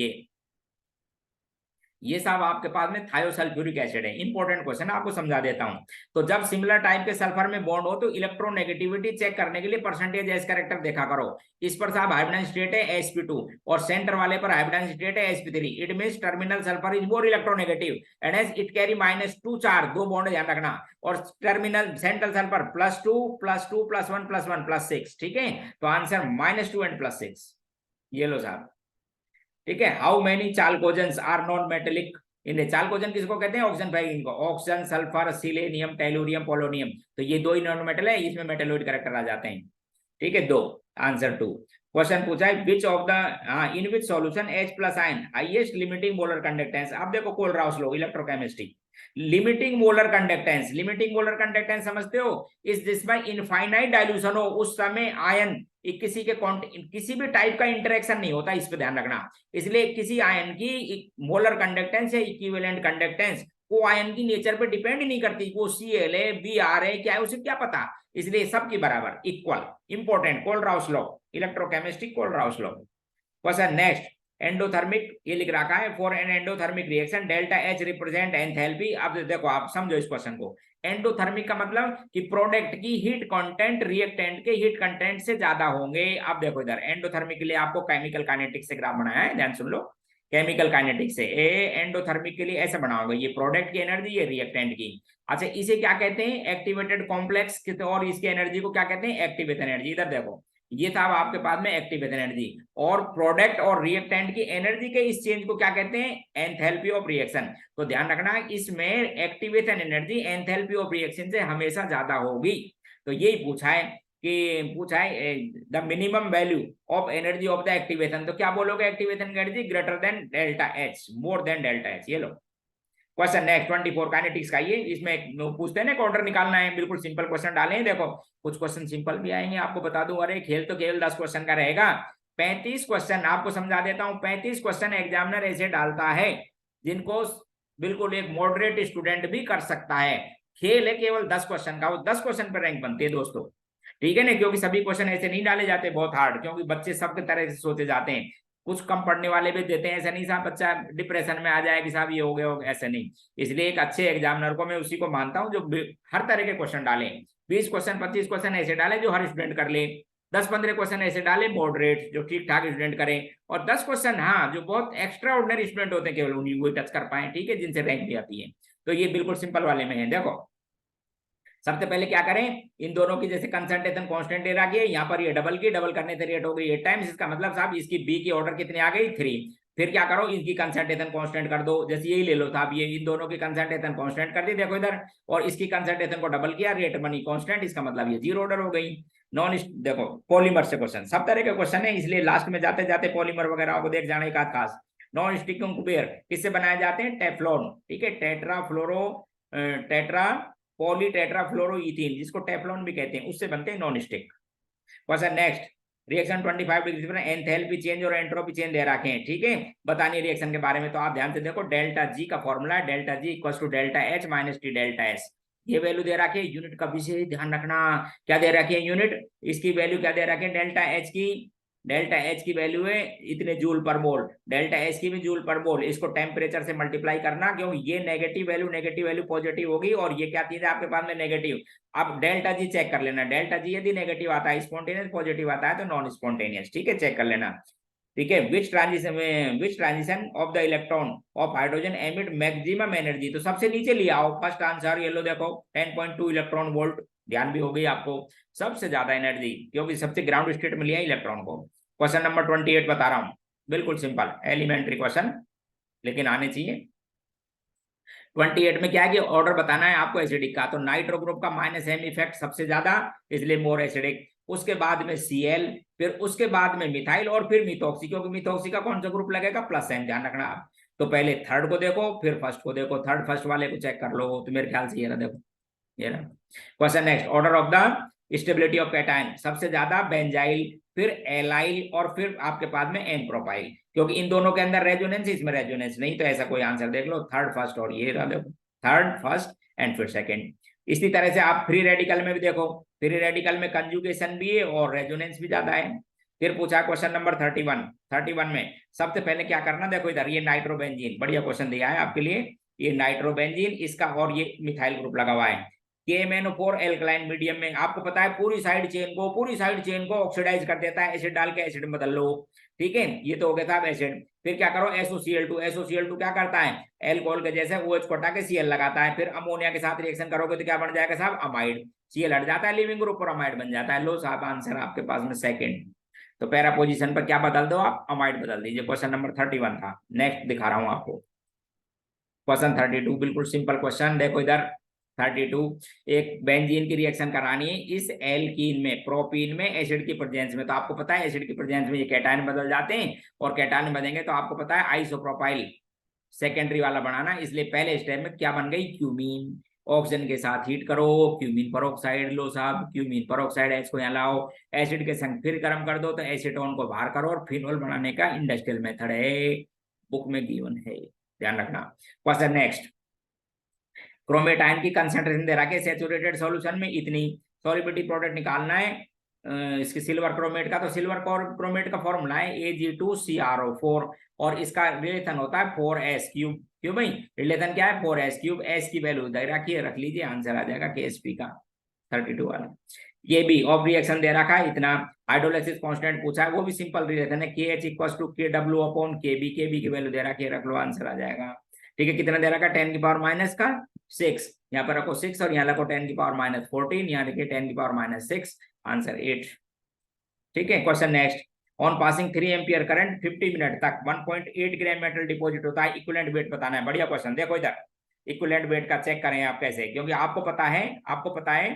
ये सब आपके पास में थायोसल्फ्यूरिक एसिड है। इंपॉर्टेंट क्वेश्चन आपको समझा देता हूं। तो जब सिमिलर टाइप के सल्फर में बॉन्ड हो तो इलेक्ट्रोनेगेटिविटी चेक करने के लिए परसेंटेज एस कैरेक्टर देखा करो। इस पर साहब हाइब्रिडाइन स्टेट है sp2 और सेंटर वाले पर हाइब्रिडाइन स्टेट है sp3। It means terminal sulphur is more electronegative and hence it carry -2 charge, 2 bond ध्यान रखना, और टर्मिनल सेंट्रल सल्फर +2 +2 +1 +1 +6, ठीक है। तो आंसर -2 एंड +6, ये लो साहब, ठीक है। How many chalcogens are non metallic in, chalcogen किसको कहते हैं, ऑक्सीजन भाई, oxygen, sulphur, selenium, tellurium, polonium, तो ये 2 ही नॉन मेटल है, इसमें मेटेलोइड कैरेक्टर आ जाते हैं, ठीक है। 2 आंसर 2 क्वेश्चन पूछा है, विच of the in which solution H+ ion highest limiting molar conductance. अब देखो Kohlrausch law, electrochemistry, limiting molar conductance समझते हो, इस दिस बाय इनफाइनाइट डाइल्यूशन हो, उस समय आयन किसी भी टाइप का इंटरेक्शन नहीं होता, इस पे ध्यान रखना। इसलिए किसी आयन की मोलर कंडक्टेंस या इक्विवेलेंट कंडक्टेंस वो आयन की नेचर पे डिपेंड ही नहीं करती, वो Cl है, Br है, क्या है, उसे क्या पता, इसलिए सबकी बराबर equal. Important, Kohlrausch law, electrochemistry, Kohlrausch law. Question next, endothermic, ये लिख रखा है, for an endothermic reaction delta H represent enthalpy. अब देखो आप समझो इस क्वेश्चन को, एंडोथर्मिक का मतलब कि प्रोडक्ट की हीट कंटेंट रिएक्टेंट के हीट कंटेंट से ज्यादा होंगे। अब देखो इधर एंडोथर्मिक के लिए आपको केमिकल काइनेटिक्स से ग्राफ बनाया है, ध्यान सुन लो, केमिकल काइनेटिक्स से एंडोथर्मिक के लिए ऐसे बनाओगे, ये प्रोडक्ट की एनर्जी, ये रिएक्टेंट की। अच्छा, इसे क्या कहते हैं, एक्टिवेटेड कॉम्प्लेक्स, और इसकी एनर्जी को क्या कहते हैं, एक्टिवेटेड एनर्जी। इधर देखो ये था अब आपके पास में एक्टिवेशन एनर्जी। और प्रोडक्ट और रिएक्टेंट की एनर्जी के इस चेंज को क्या कहते हैं, एंथैल्पी ऑफ रिएक्शन। तो ध्यान रखना इसमें activation energy enthalpy of reaction से हमेशा ज्यादा होगी। तो यही पूछा है कि the minimum value of energy of the activation. तो क्या बोलोगे, activation energy greater than delta H, more than delta H. ये लो क्वेश्चन नेक्स्ट 24 काइनेटिक्स का। ये इसमें पूछते हैं ना ऑर्डर निकालना है, बिल्कुल सिंपल क्वेश्चन डाले हैं। देखो कुछ क्वेश्चन सिंपल भी आएंगे, आपको बता दूं। अरे खेल तो केवल 10 क्वेश्चन का रहेगा। 35 क्वेश्चन आपको समझा देता हूं। 35 क्वेश्चन एग्जामिनर ऐसे डालता है जिनको बिल्कुल एक मॉडरेट स्टूडेंट भी कर सकता है। खेल है केवल 10 क्वेश्चन का, वो 10 क्वेश्चन पर रैंक बनती है दोस्तों, ठीक है ना। क्योंकि सभी क्वेश्चन ऐसे नहीं डाले जाते बहुत हार्ड, क्योंकि बच्चे सबके तरह से सोचे जाते हैं। कुछ कम पढ़ने वाले भी देते हैं, ऐसा नहीं साहब बच्चा डिप्रेशन में आ जाए कि साहब ये हो गया, ऐसा नहीं। इसलिए एक अच्छे एग्जामिनर को मैं उसी को मानता हूं जो हर तरह के क्वेश्चन डाले। 20 क्वेश्चन 25 क्वेश्चन ऐसे डाले जो हर स्टूडेंट कर ले, 10-15 क्वेश्चन ऐसे डाले मॉडरेट जो ठीक ठाक स्टूडेंट करें, और 10 क्वेश्चन हाँ जो बहुत एक्स्ट्रा ऑर्डिनरी स्टूडेंट होते हैं केवल उन्हीं को टच कर पाए, ठीक है, जिनसे रैंक भी आती है। तो ये बिल्कुल सिंपल वाले में है। देखो सबसे पहले क्या करें, इन दोनों की जैसे कंसंट्रेशन कांस्टेंट दे रखी है, यहाँ पर ये डबल की, डबल करने से रेट हो गई 8 टाइम्स। इसका मतलब साहब इसकी बी की ऑर्डर कितनी आ गई 3। फिर क्या करो, इसकी कंसंट्रेशन कांस्टेंट कर दो, जैसे यही ले लो साहब, ये इन दोनों की कंसंट्रेशन कांस्टेंट कर दी, देखो इधर, और इसकी कंसंट्रेशन को डबल किया, रेट बनी कांस्टेंट, इसका मतलब ये 0 ऑर्डर हो गई। नॉन देखो पॉलीमर से क्वेश्चन, सब तरह के क्वेश्चन है, इसलिए लास्ट में जाते जाते पॉलीमर वगैरह को देख जाने का खास। नॉन स्टिकिंग कुबेर किससे बनाए जाते हैं, टेफ्लॉन, ठीक है, टेट्रा पॉली टेट्राफ्लोरोइथीन, जिसको टेफ्लॉन भी कहते हैं, उससे बनते हैं non stick. Question next, reaction 25 degree पर एंथैल्पी चेंज और एंट्रोपी चेंज दे रखे हैं, ठीक है, बतानी रिएक्शन के बारे में। तो आप ध्यान से देखो, डेल्टा जी का फॉर्मूला है delta G equal to delta H minus T delta S. ये वैल्यू दे रखी है, यूनिट का विशेष ध्यान रखना, क्या दे रखी है यूनिट, इसकी वैल्यू क्या दे रखी है, डेल्टा एच की वैल्यू है इतने जूल पर मोल, डेल्टा एच की भी जूल पर मोल। इसको टेम्परेचर से मल्टीप्लाई करना, क्योंकि ये नेगेटिव वैल्यू पॉजिटिव होगी, और ये क्या चीज है आपके पास में नेगेटिव। अब डेल्टा जी चेक कर लेना, डेल्टा जी यदि नेगेटिव आता है, स्पॉन्टेनियस पॉजिटिव आता है तो नॉन स्पॉन्टेनियस, ठीक है, चेक कर लेना, ठीक है। विच transition of the electron of hydrogen emit maximum energy. तो सबसे नीचे लिया आओ, फर्स्ट आंसर ये लो, देखो 10.2 इलेक्ट्रॉन वोल्ट, ध्यान भी हो गई आपको, सबसे ज्यादा एनर्जी, क्योंकि सबसे ग्राउंड स्टेट में लिया इलेक्ट्रॉन को। क्वेश्चन नंबर 28 बता रहा हूं, बिल्कुल सिंपल एलिमेंट्री क्वेश्चन, लेकिन आने चाहिए। 28 में क्या है कि ऑर्डर बताना है आपको एसिडिक का। तो नाइट्रो ग्रुप का माइनस एम इफेक्ट सबसे ज्यादा, इसलिए मोर एसिडिक। उसके बाद में Cl, फिर उसके बाद में मिथाइल, और फिर मिथॉक्सी, क्योंकि मिथॉक्सी का कौन सा ग्रुप लगेगा, प्लस एन, ध्यान रखना आप। तो पहले थर्ड को देखो, फिर फर्स्ट को देखो, थर्ड फर्स्ट वाले को चेक कर लो, तो मेरे ख्याल से ये रहा, देखो ये रहा। Question next, order of the stability of cation, सबसे ज्यादा बेंजाइल, फिर एलाइल, और फिर आपके पास में एन प्रोपाइल, क्योंकि इन दोनों के अंदर रेजोनेंस, इसमें रेजोनेंस नहीं, तो ऐसा कोई आंसर देख लो, थर्ड फर्स्ट, और ये रहा देखो, थर्ड फर्स्ट एंड फिर सेकंड। इसी तरह से आप फ्री रेडिकल में भी देखो, फ्री रेडिकल में कंजुगेशन भी है और रेजोनेंस भी ज्यादा है। फिर पूछा क्वेश्चन नंबर 31 में सबसे पहले क्या करना, देखो इधर ये नाइट्रोबेंजीन, बढ़िया क्वेश्चन दिया है आपके लिए, ये नाइट्रोबेंजीन इसका, और ये मिथाइल ग्रुप लगा हुआ है। KMnO4 एल्कलाइन मीडियम में, आपको पता है पूरी साइड चेन को ऑक्सीडाइज कर देता है, एसिड डाल के एसिड में बदल लो, ठीक है, ये तो हो गया साहब एसिड। फिर क्या करो, SOCl2 क्या करता है, एल्कोहल के जैसे OH को हटा के Cl लगाता है, फिर अमोनिया के साथ रिएक्शन करोगे तो क्या बन जाएगा साहब, अमाइड, Cl हट जाता है लिविंग ग्रुप और अमाइड बन जाता है। लो साहब आंसर आपके पास में सेकंड। तो पैरा पोजीशन पर क्या बदल दो आप, अमाइड बदल दीजिए। क्वेश्चन नंबर 31 था। नेक्स्ट दिखा रहा हूं आपको, क्वेश्चन 32, बिल्कुल सिंपल क्वेश्चन, देखो इधर 32, एक बेंजीन की रिएक्शन करानी है इस एल्कीन में प्रोपीन में एसिड की प्रेजेंस में। तो आपको पता है एसिड की प्रेजेंस में ये कैटायन बदल जाते हैं, और कैटायन बनेंगे तो आपको पता है आइसोप्रोपाइल सेकेंडरी वाला बनाना, इसलिए पहले स्टेप में क्या बन गई, क्यूमीन, ऑक्सीजन के साथ हीट करो, क्यूमीन पर लो साहब, क्यूमीन पर एच को यहाँ लाओ, एसिड के संग फिर गर्म कर दो तो एसीटोन को बाहर करो, और फिनोल बनाने का इंडस्ट्रियल मेथड है, बुक में गिवन है, ध्यान रखना। क्वेश्चन नेक्स्ट, क्रोमेटाइन की कंसंट्रेशन दे रखा है सैचुरेटेड सॉल्यूशन में इतनी, सॉल्युबिलिटी प्रोडक्ट निकालना है इसकी सिल्वर क्रोमेट का। तो सिल्वर क्रोमेट का फॉर्मूला है Ag2CrO4, और इसका रिलेशन होता है 4s क्यूब। क्यों भाई, रिलेशन क्या है, 4s क्यूब, एस की वैल्यू दे रखी है, रख लीजिए, आंसर आ जाएगा KSP का 32 वाला। ये भी ऑफ रिएक्शन दे रखा है इतना, हाइड्रोलाइसिस कांस्टेंट पूछा है, वो भी सिंपल रिलेशन है, KH equal to KW/KB, KB की वैल्यू दे रखी है, रख लो, आंसर आ जाएगा, ठीक है। कितना दे रखा है, 10 की पावर माइनस का 6, यहाँ पर रखो 6, और यहाँ रखो 10 की पावर माइनस 14, यहाँ लिखिए 10 की पावर माइनस 6, आंसर 8। ठीक है। Question next, on passing 3 ampere current 50 minute तक 1.8 ग्राम मेटल डिपॉजिट होता है, इक्विवेलेंट वेट बताना है। बढ़िया क्वेश्चन, देखो इधर इक्विवेलेंट वेट का चेक करें आप कैसे, क्योंकि आपको पता है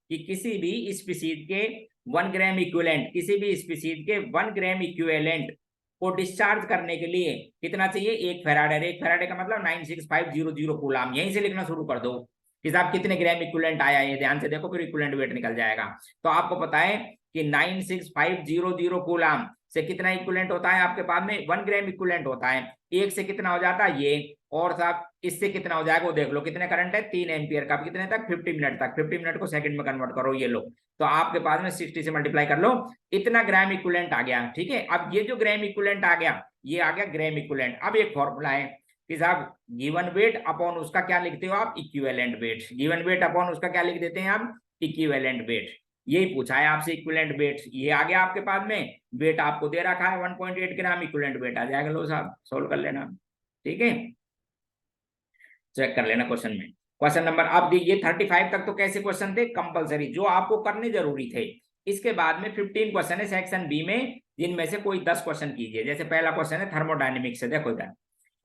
कि किसी भी स्पीसीज के 1 ग्राम इक्विवेलेंट, किसी भी स्पीसीज के 1 ग्राम इक्विवेलेंट को डिस्चार्ज करने के लिए कितना चाहिए, 1 फेराडे। 1 फेराडे का मतलब 96500 कूलाम। यहीं से लिखना शुरू कर दो कि साहब कितने ग्राम इक्विवेलेंट आया, ये ध्यान से देखो, फिर इक्विवेलेंट वेट निकल जाएगा। तो आपको पता है कि 96500 कूलाम से कितना इक्विवेलेंट होता है आपके पास में, 1 ग्राम इक्विवेलेंट होता है। एक से कितना हो जाता है ये, और साहब इससे कितना हो जाएगा वो देख लो, कितने करंट है, 3 एम्पियर का, कितने तक, 50 मिनट तक। 50 मिनट को सेकंड में कन्वर्ट करो, ये लो, तो आपके पास में 60 से मल्टीप्लाई कर लो, इतना ग्राम इक्विवेलेंट आ गया। ठीक है, अब ये जो ग्राम इक्विवेलेंट आ गया, ये आ गया ग्राम इक्विवेलेंट। अब एक फॉर्मूला है कि साहब गिवन वेट अपॉन उसका क्या लिखते हो आप, equivalent weight. Given weight upon उसका क्या लिख देते हैं आप, इक्विवेलेंट वेट। यही पूछा है आपसे, इक्विवेलेंट वेट। ये आ गया आपके पास में, वेट आपको दे रखा है 1.8 ग्राम, इक्विवेलेंट वेट आ जाएगा। लो साहब सोल्व कर लेना, ठीक है, चेक कर लेना क्वेश्चन में। क्वेश्चन नंबर, अब ये 35 तक तो कैसे क्वेश्चन थे, कंपलसरी, जो आपको करने जरूरी थे। इसके बाद में 15 क्वेश्चन है सेक्शन बी में, जिनमें से कोई 10 क्वेश्चन कीजिए। जैसे पहला क्वेश्चन है थर्मोडायनेमिक्स से, देखो इधर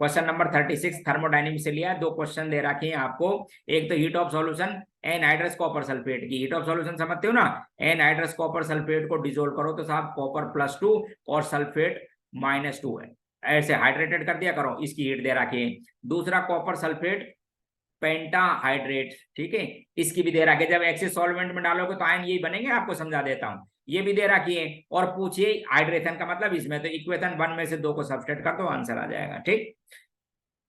क्वेश्चन नंबर 36 थर्मोडायनेमिक्स से लिया है। 2 क्वेश्चन दे रखे हैं आपको, एक तो heat of solution anhydrous copper sulphate की। हीट ऑफ सॉल्यूशन समझते हो ना, एनहाइड्रस कॉपर सल्फेट को डिसोल्व करो तो साहब कॉपर +2 और सल्फेट -2 है, ऐसे हाइड्रेटेड कर दिया करो, इसकी हीट दे रखी है। दूसरा कॉपर सल्फेट पेंटाहाइड्रेट, ठीक है, इसकी भी दे रखी है। जब एक्सिस सॉल्वेंट में डालोगे तो आयन यही बनेंगे, आपको समझा देता हूं, ये भी दे रखी है। और पूछिए हाइड्रेशन का मतलब इसमें, तो इक्वेशन 1 में से 2 को सब्सट्रैक्ट कर दो, आंसर आ जाएगा। ठीक,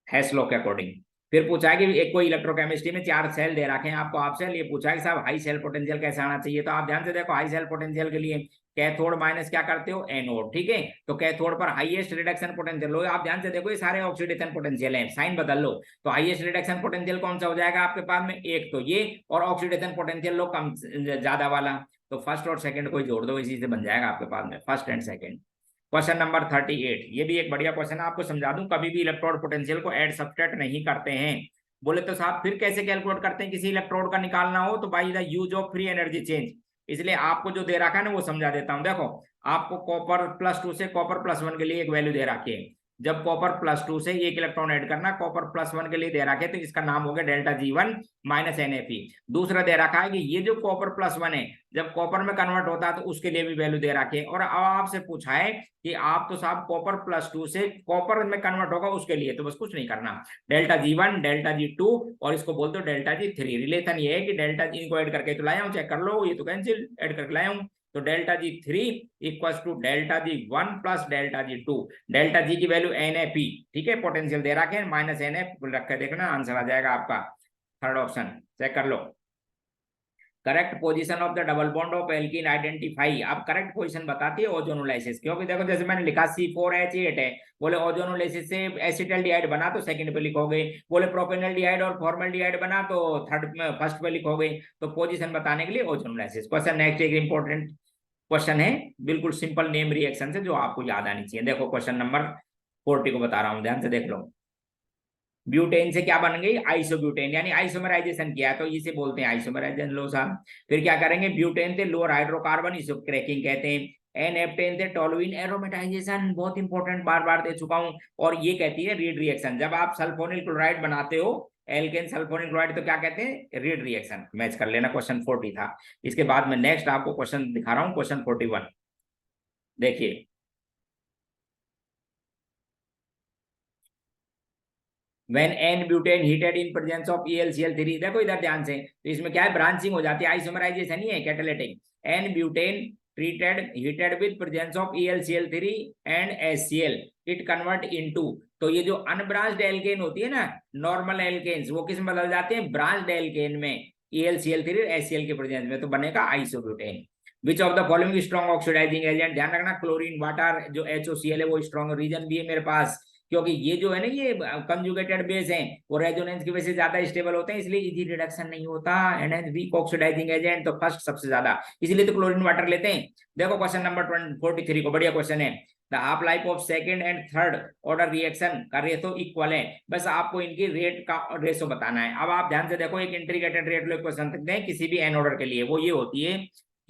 हेस लॉ के अकॉर्डिंग। फिर पूछा है कि एक कोई इलेक्ट्रोकेमिस्ट्री में 4 सेल दे रखे हैं आपको, आपसे ये पूछा है कि साहब हाई सेल पोटेंशियल कैसे आना चाहिए। तो आप ध्यान से देखो, हाई सेल पोटेंशियल के लिए कैथोड माइनस क्या करते हो, एनोड, ठीक है। तो कैथोड पर हाईएस्ट रिडक्शन पोटेंशियल लो, आप ध्यान से देखो, ये सारे ऑक्सीडेशन पोटेंशियल हैं, साइन बदल लो। तो हाईएस्ट रिडक्शन पोटेंशियल कौन सा हो जाएगा आपके पास में, एक तो ये, और ऑक्सीडेशन पोटेंशियल लो कम ज्यादा वाला, तो फर्स्ट और सेकंड को जोड़ दो, इसी से बन जाएगा आपके पास में first and second. Question number 38, ये भी एक बढ़िया क्वेश्चन है, आपको समझा दूं, कभी भी इलेक्ट्रोड पोटेंशियल को ऐड सब्सट्रैक्ट नहीं करते हैं। बोले तो साहब फिर कैसे कैलकुलेट करते हैं, किसी इलेक्ट्रोड का निकालना हो तो by the use of free energy change. इसलिए आपको जो दे रखा है ना वो समझा देता हूं। देखो, आपको कॉपर +2 से कॉपर +1 के लिए एक वैल्यू दे रखी है। जब कॉपर +2 से एक इलेक्ट्रॉन ऐड करना, कॉपर +1 के लिए दे रखे, तो इसका नाम हो गया डेल्टा G1 - NaP। दूसरा दे रखा है कि ये जो कॉपर +1 है, जब कॉपर में कन्वर्ट होता है तो उसके लिए भी वैल्यू दे रखे। और अब आपसे पूछा है कि आप तो साहब कॉपर +2 से कॉपर में कन्वर्ट होगा उसके लिए, तो बस कुछ नहीं करना, डेल्टा G1 डेल्टा G2 और इसको बोलते हो डेल्टा G3। रिलेशन ये है कि डेल्टा G को ऐड करके तो लाया हूं, चेक कर लो, ये तो कैंसिल, ऐड करके लाया हूं। तो delta G3 equals to delta G1 plus delta G2। Delta G की वैल्यू NaP, ठीक है, पोटेंशियल दे रखे -Na रख के देखना, आंसर आ जाएगा आपका थर्ड ऑप्शन, चेक कर लो। Correct position of the double bond of alkene identify. अब करेक्ट पोजीशन बताती है ओजोनोलाइसिस, क्योंकि देखो जैसे मैंने लिखा C4H8 है, बोले ओजोनोलाइसिस से एसिटाल्डिहाइड बना तो सेकंड पे लिखोगे, बोले प्रोपेनॉल्डिहाइड और फॉर्मल्डिहाइड बना तो थर्ड में फर्स्ट पे लिखोगे। तो पोजीशन बताने के लिए ओजोनोलाइसिस। क्वेश्चन नेक्स्ट एक इंपॉर्टेंट क्वेश्चन है, बिल्कुल सिंपल नेम रिएक्शन से, जो आपको याद आनी चाहिए। देखो क्वेश्चन नंबर 40 को बता रहा हूं, ध्यान से देख लो। ब्यूटेन से क्या बन गई, आइसोब्यूटेन, यानी आइसोमराइजेशन किया तो इसे बोलते हैं आइसोमराइजेशन। लो साहब, फिर क्या करेंगे, ब्यूटेन से लोअर हाइड्रोकार्बन, इसको क्रैकिंग कहते हैं। एन-हेप्टेन से टोलुइन एरोमेटाइजेशन, बहुत इंपॉर्टेंट, बार बार दे चुका हूं। और ये कहती है रीड रिएक्शन, जब आप सल्फोनिल क्लोराइड बनाते हो, एल्केन सल्फोनिल क्लोराइड, तो क्या कहते हैं, रीड रिएक्शन। मैच कर लेना, क्वेश्चन 40 था। इसके बाद में नेक्स्ट आपको क्वेश्चन दिखा रहा हूं, क्वेश्चन 41 देखिए। When N-butane heated in presence of ElCl3, देखो इधर ध्यान से, तो इसमें क्या है, ब्रांचिंग हो जाती है, आइसोमराइजेशन ही है, catalytic. N-butane treated heated with presence of ElCl3 and HCl, it convert into, तो ये जो अनब्रांच्ड एल्केन होती है ना, नॉर्मल एल्केन्स, वो किस में बदल जाते हैं, ब्रांच्ड एल्केन में, ElCl3 और HCl के प्रेजेंस में, तो बनेगा isobutane. Which of the following strong oxidising agent, ध्यान रखना, क्लोरीन वाटर जो HOCl है वो स्ट्रॉन्ग, रीजन भी है मेरे पास, क्योंकि ये जो है ना, ये कंजुगेटेड बेस हैं, वो रेजोनेंस की वजह से ज्यादा स्टेबल होते हैं, इसलिए इजी रिडक्शन नहीं होता, and hence weak oxidising agent, तो फर्स्ट सबसे ज्यादा, इसलिए तो क्लोरीन वाटर लेते हैं। देखो क्वेश्चन नंबर 43 को, बढ़िया क्वेश्चन है। The half life of second and third order reaction का रेशो इक्वल है, बस आपको इनकी रेट का रेशो बताना है। अब आप ध्यान से देखो, एक इंटीग्रेटेड रेट लो क्वेश्चन सकते हैं किसी भी एन ऑर्डर के लिए, वो ये होती है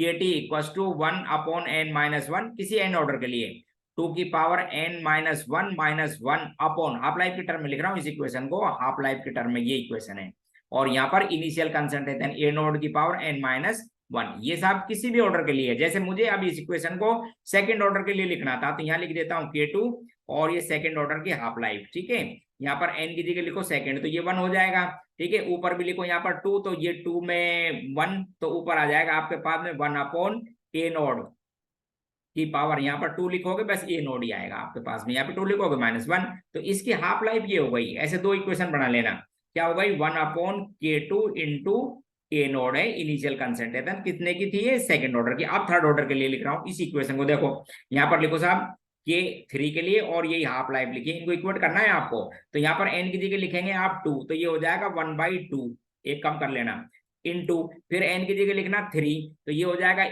KT equal to 1 upon n-1 किसी n ऑर्डर के लिए 2 की power n-1 upon half life के टर्म में लिख रहा हूँ इस इक्वेशन को, हाफ लाइफ के टर्म में ये इक्वेशन है। और यहाँ पर इनिशियल कंसंट्रेशन a नॉट की पावर n-1, ये सब किसी भी ऑर्डर के लिए। जैसे मुझे अब इस इक्वेशन को सेकंड ऑर्डर के लिए लिखना था तो यहाँ लिख देता हूँ K2 और ये सेकंड ऑर्डर की हाफ लाइफ, ठीक है। यहाँ पर n की जगह लिखो सेकंड तो ये 1 हो जाएगा, ठीक है। ऊपर भी लिखो यहाँ पर 2 तो ये 2 में 1 तो ऊपर आ जाएगा आपके पास में 1 अपॉन a नॉट की पावर, यहाँ पर 2 लिखोगे बस a नोड ही आएगा आपके पास में, यहाँ पे 2 लिखोगे -1 तो इसकी हाफ लाइफ ये हो गई। ऐसे दो इक्वेशन बना लेना, क्या हो गई 1 upon K2 into a node है इनिशियल कंसंट्रेशन कितने की थी, ये सेकंड ऑर्डर की। अब थर्ड ऑर्डर के लिए लिख रहा हूँ इस इक्वेशन को, देखो यहाँ पर लिखो साहब K3 के लिए और यही हाफ लाइफ लिखिए, इनको इक्वेट करना है आपको। तो यहाँ पर n की जगह लिखेंगे आप 2 तो ये हो जाएगा 1/2, एक कम कर लेना, इनटू फिर n की जगह लिखना 3 तो ये हो जाएगा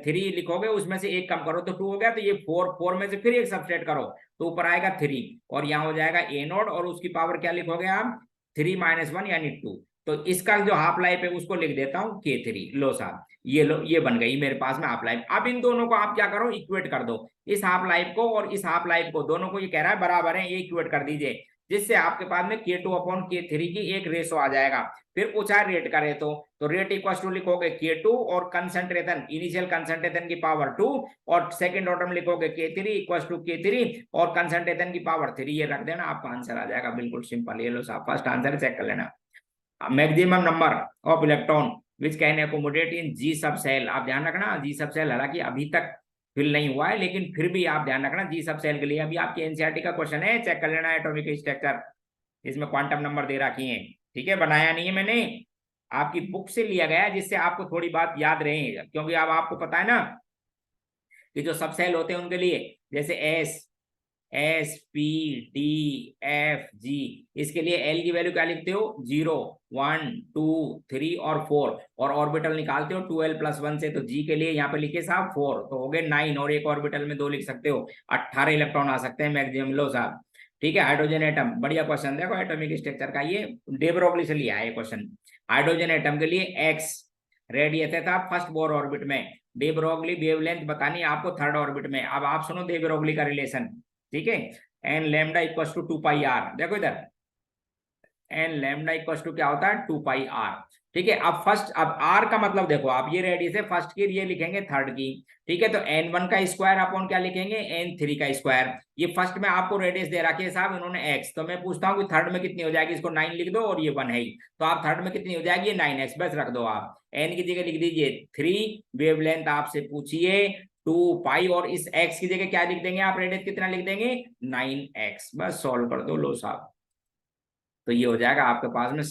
3 लिखोगे उसमें से एक कम करो तो 2 हो गया, तो ये 4 में से फिर एक सब्सट्रैक्ट करो तो ऊपर आएगा 3 और यहाँ हो जाएगा a नॉट और उसकी पावर क्या लिखोगे आप 3-1 यानी 2। तो इसका जो हाफ लाइफ है उसको लिख देता हूँ K3। लो साहब ये लो, ये बन गई मेरे पास में हाफ लाइफ। अब इन दोनों को आप क्या करो इक्वेट कर दो, इस हाफ लाइफ को और इस हाफ लाइफ को, दोनों को ये कह रहा है बराबर है, ये इक्वेट कर दीजिए जिससे आपके पास में K2 अपॉन K3 की एक रेशो आ जाएगा। फिर पूछा है रेट का रेट, तो रेट इक्वल टू लिखोगे K2 और कंसंट्रेशन इनिशियल कंसंट्रेशन की पावर 2 और सेकंड ऑर्डर में लिखोगे K3 इक्वल टू K3 और कंसंट्रेशन की पावर 3, ये रख देना आपका आंसर आ जाएगा, बिल्कुल सिंपल। ये लो साहब फर्स्ट आंसर चेक कर लेना। Maximum number of electron which can accommodate in g subshell, आप ध्यान रखना जी सब सेल हालांकि अभी तक फिल नहीं हुआ है लेकिन फिर भी आप ध्यान रखना जी सब सेल के लिए अभी आपके एनसीईआरटी का क्वेश्चन है, चेक कर लेना एटॉमिक स्ट्रक्चर, इसमें क्वांटम नंबर दे रखी है, ठीक है। बनाया नहीं है मैंने, आपकी बुक से लिया गया जिससे आपको थोड़ी बात याद रहे, क्योंकि अब आपको पता है ना कि जो सब सेल होते हैं उनके लिए जैसे S, P, D, F, G, इसके लिए L की वैल्यू क्या लिखते हो 0, 1, 2, 3 और 4 और ऑर्बिटल निकालते हो 2l+1 से, तो G के लिए यहाँ पे लिखिए साहब 4 तो हो गए 9 और एक ऑर्बिटल में 2 लिख सकते हो, 18 इलेक्ट्रॉन आ सकते हैं मैक्सिमम। लो साहब ठीक है। हाइड्रोजन एटम बढ़िया क्वेश्चन, देखो एटॉमिक स्ट्रक्चर का ये डे ब्रोगली से लिया है क्वेश्चन। हाइड्रोजन एटम के लिए X रेडियस था फर्स्ट बोर ऑर्बिट में, डे ब्रोगली वेवलेंथ बतानी है आपको थर्ड ऑर्बिट में। अब आप सुनो डे ब्रोगली का रिलेशन, ठीक है। N lambda equal to 2πr, देखो इधर एन लैम्डा इक्वल टू क्या होता है 2πr, ठीक है। अब फर्स्ट, अब आर का मतलब देखो आप ये रेडियस है फर्स्ट की, ये लिखेंगे थर्ड की, ठीक है। तो n1 का स्क्वायर अपॉन क्या लिखेंगे n3 का स्क्वायर। ये फर्स्ट में आपको रेडियस दे रखी है साहब इन्होंने x, तो मैं पूछता हूँ कि थर्ड में कितनी हो जाएगी, इसको 9 लिख दो और ये 1 है ही, तो आप थर्ड में कितनी हो जाएगी 9x, बस रख दो आप। n की जगह लिख दीजिए 3, वेवलेंथ आपसे पूछिए 2π और इस x की जगह क्या लिख देंगे आप, रेडियस कितना लिख देंगे 9x, बस सॉल्व कर दो। लो साहब तो ये हो जाएगा आपके पास में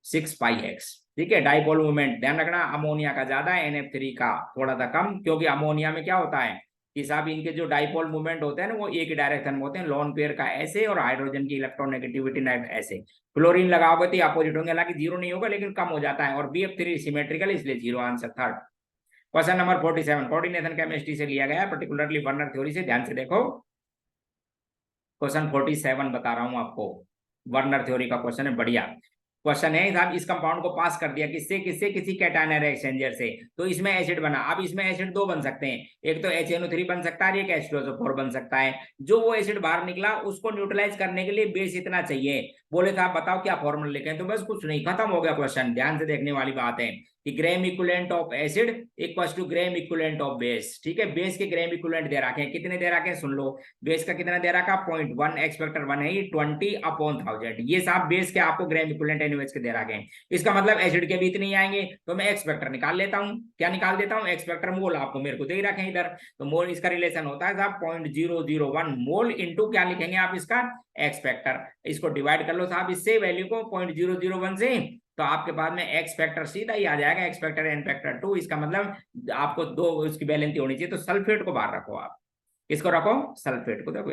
6πx, ठीक है। डाइपोल मूवमेंट ध्यान रखना अमोनिया का ज्यादा है, NF3 का थोड़ा सा कम, क्योंकि अमोनिया में क्या होता है कि साहब इनके जो डाइपोल मूवमेंट होते हैं ना वो एक ही डायरेक्शन में होते हैं, लोन पेयर का ऐसे और हाइड्रोजन की इलेक्ट्रॉन नेगेटिविटी ऐसे। क्लोरीन लगाओगे तो अपोजिट होंगे, हालांकि 0 नहीं होगा लेकिन कम हो जाता है, और BF3 सिमेट्रिकल इसलिए 0 answer third. Question number 47 coordination chemistry से लिया गया, पर्टिकुलरली वर्नर थ्योरी से, ध्यान से देखो। क्वेश्चन 47 बता रहा हूं आपको, वर्नर थ्योरी का क्वेश्चन है, बढ़िया क्वेश्चन है साहब। इस कंपाउंड को पास कर दिया किससे किससे, किसी कैटायन एक्सचेंजर से, तो इसमें एसिड बना। अब इसमें एसिड दो बन सकते हैं, एक तो HNO3 बन सकता है, एक H2SO4 बन सकता है। जो वो एसिड बाहर निकला उसको न्यूट्रलाइज करने के लिए बेस इतना चाहिए। बोले साहब बताओ क्या फॉर्मूला लिखें, तो बस कुछ नहीं, खत्म हो गया क्वेश्चन। ध्यान से देखने वाली बात है कि gram equivalent of acid equals to gram equivalent of base, ठीक है। बेस के ग्राम इक्विवेलेंट दे रखे हैं, कितने दे रखे हैं सुन लो। बेस का कितना दे रखा 0.1, एक्स फैक्टर 1 है, 20/1000, ये साहब बेस के आपको ग्राम इक्विवेलेंट एनएच के दे रखे हैं। इसका मतलब एसिड के भी इतने ही आएंगे, तो मैं एक्स फैक्टर निकाल लेता हूं। क्या निकाल देता हूं, एक्स फैक्टर मोल आपको मेरे को दे ही रखे हैं इधर, तो मोल इसका रिलेशन होता है साहब 0.001 मोल इंटू क्या लिखेंगे आप इसका एक्स फैक्टर। इसको डिवाइड कर लो साहब इससे वैल्यू को 0.001 से, तो आपके पास में एक्स फैक्टर सीधा ही आ जाएगा, एक्स फैक्टर एन फैक्टर 2। इसका मतलब आपको दो उसकी वैलेंसी होनी चाहिए, तो सल्फेट को बाहर रखो आप, इसको रखो सल्फेट को। देखो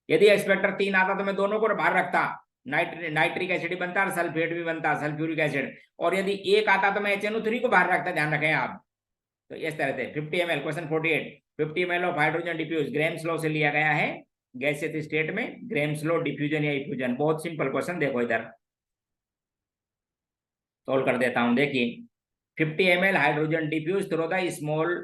यदि एक्स फैक्टर 3 आता तो मैं दोनों को बाहर रखता, नाइट्रिक एसिड बनता और सल्फेट भी बनता, सल्फ्यूरिक एसिड। और यदि एक आता तो मैं HNO3 को बाहर रखता, ध्यान रखें आप। तो इस तरह से 50 ml, question 48, 50 ml of hydrogen diffuse, Graham's law से लिया गया है गैसियस स्टेट में, ग्रेम्स लॉ डिफ्यूजन या इफ्यूजन। बहुत सिंपल क्वेश्चन, देखो इधर सोल्व कर देता हूं। देखिए 50 ml hydrogen diffuse through the small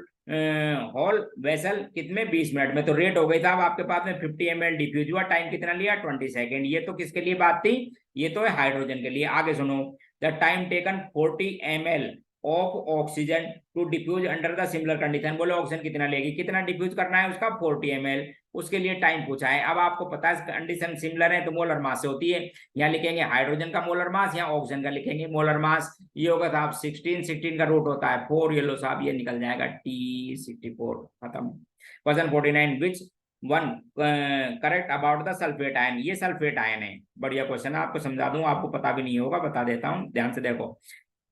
hole vessel कितने 20 मिनट में। तो रेट हो गई था अब आपके पास में 50 ml डिफ्यूज हुआ, टाइम कितना लिया 20 सेकेंड। ये तो किसके लिए बात थी, ये तो है हाइड्रोजन के लिए। आगे सुनो, the time taken 40 ml of oxygen to diffuse under the similar condition. बोले ऑक्सीजन कितना लेगी, कितना डिफ्यूज करना है उसका 40 ml, उसके लिए टाइम पूछा है। अब आपको पता है कंडीशन सिमिलर है तो मोलर मास से होती है। यहाँ लिखेंगे हाइड्रोजन का मोलर मास, यहाँ ऑक्सीजन का लिखेंगे मोलर मास। ये होगा साहब 16 का रूट होता है 4, ये लो साहब ये निकल जाएगा T64, खत्म। Question 49, which one correct about the sulphate ion. ये सल्फेट आयन है, बढ़िया क्वेश्चन है, आपको समझा दूं, आपको पता भी नहीं होगा, बता देता हूं, ध्यान से देखो।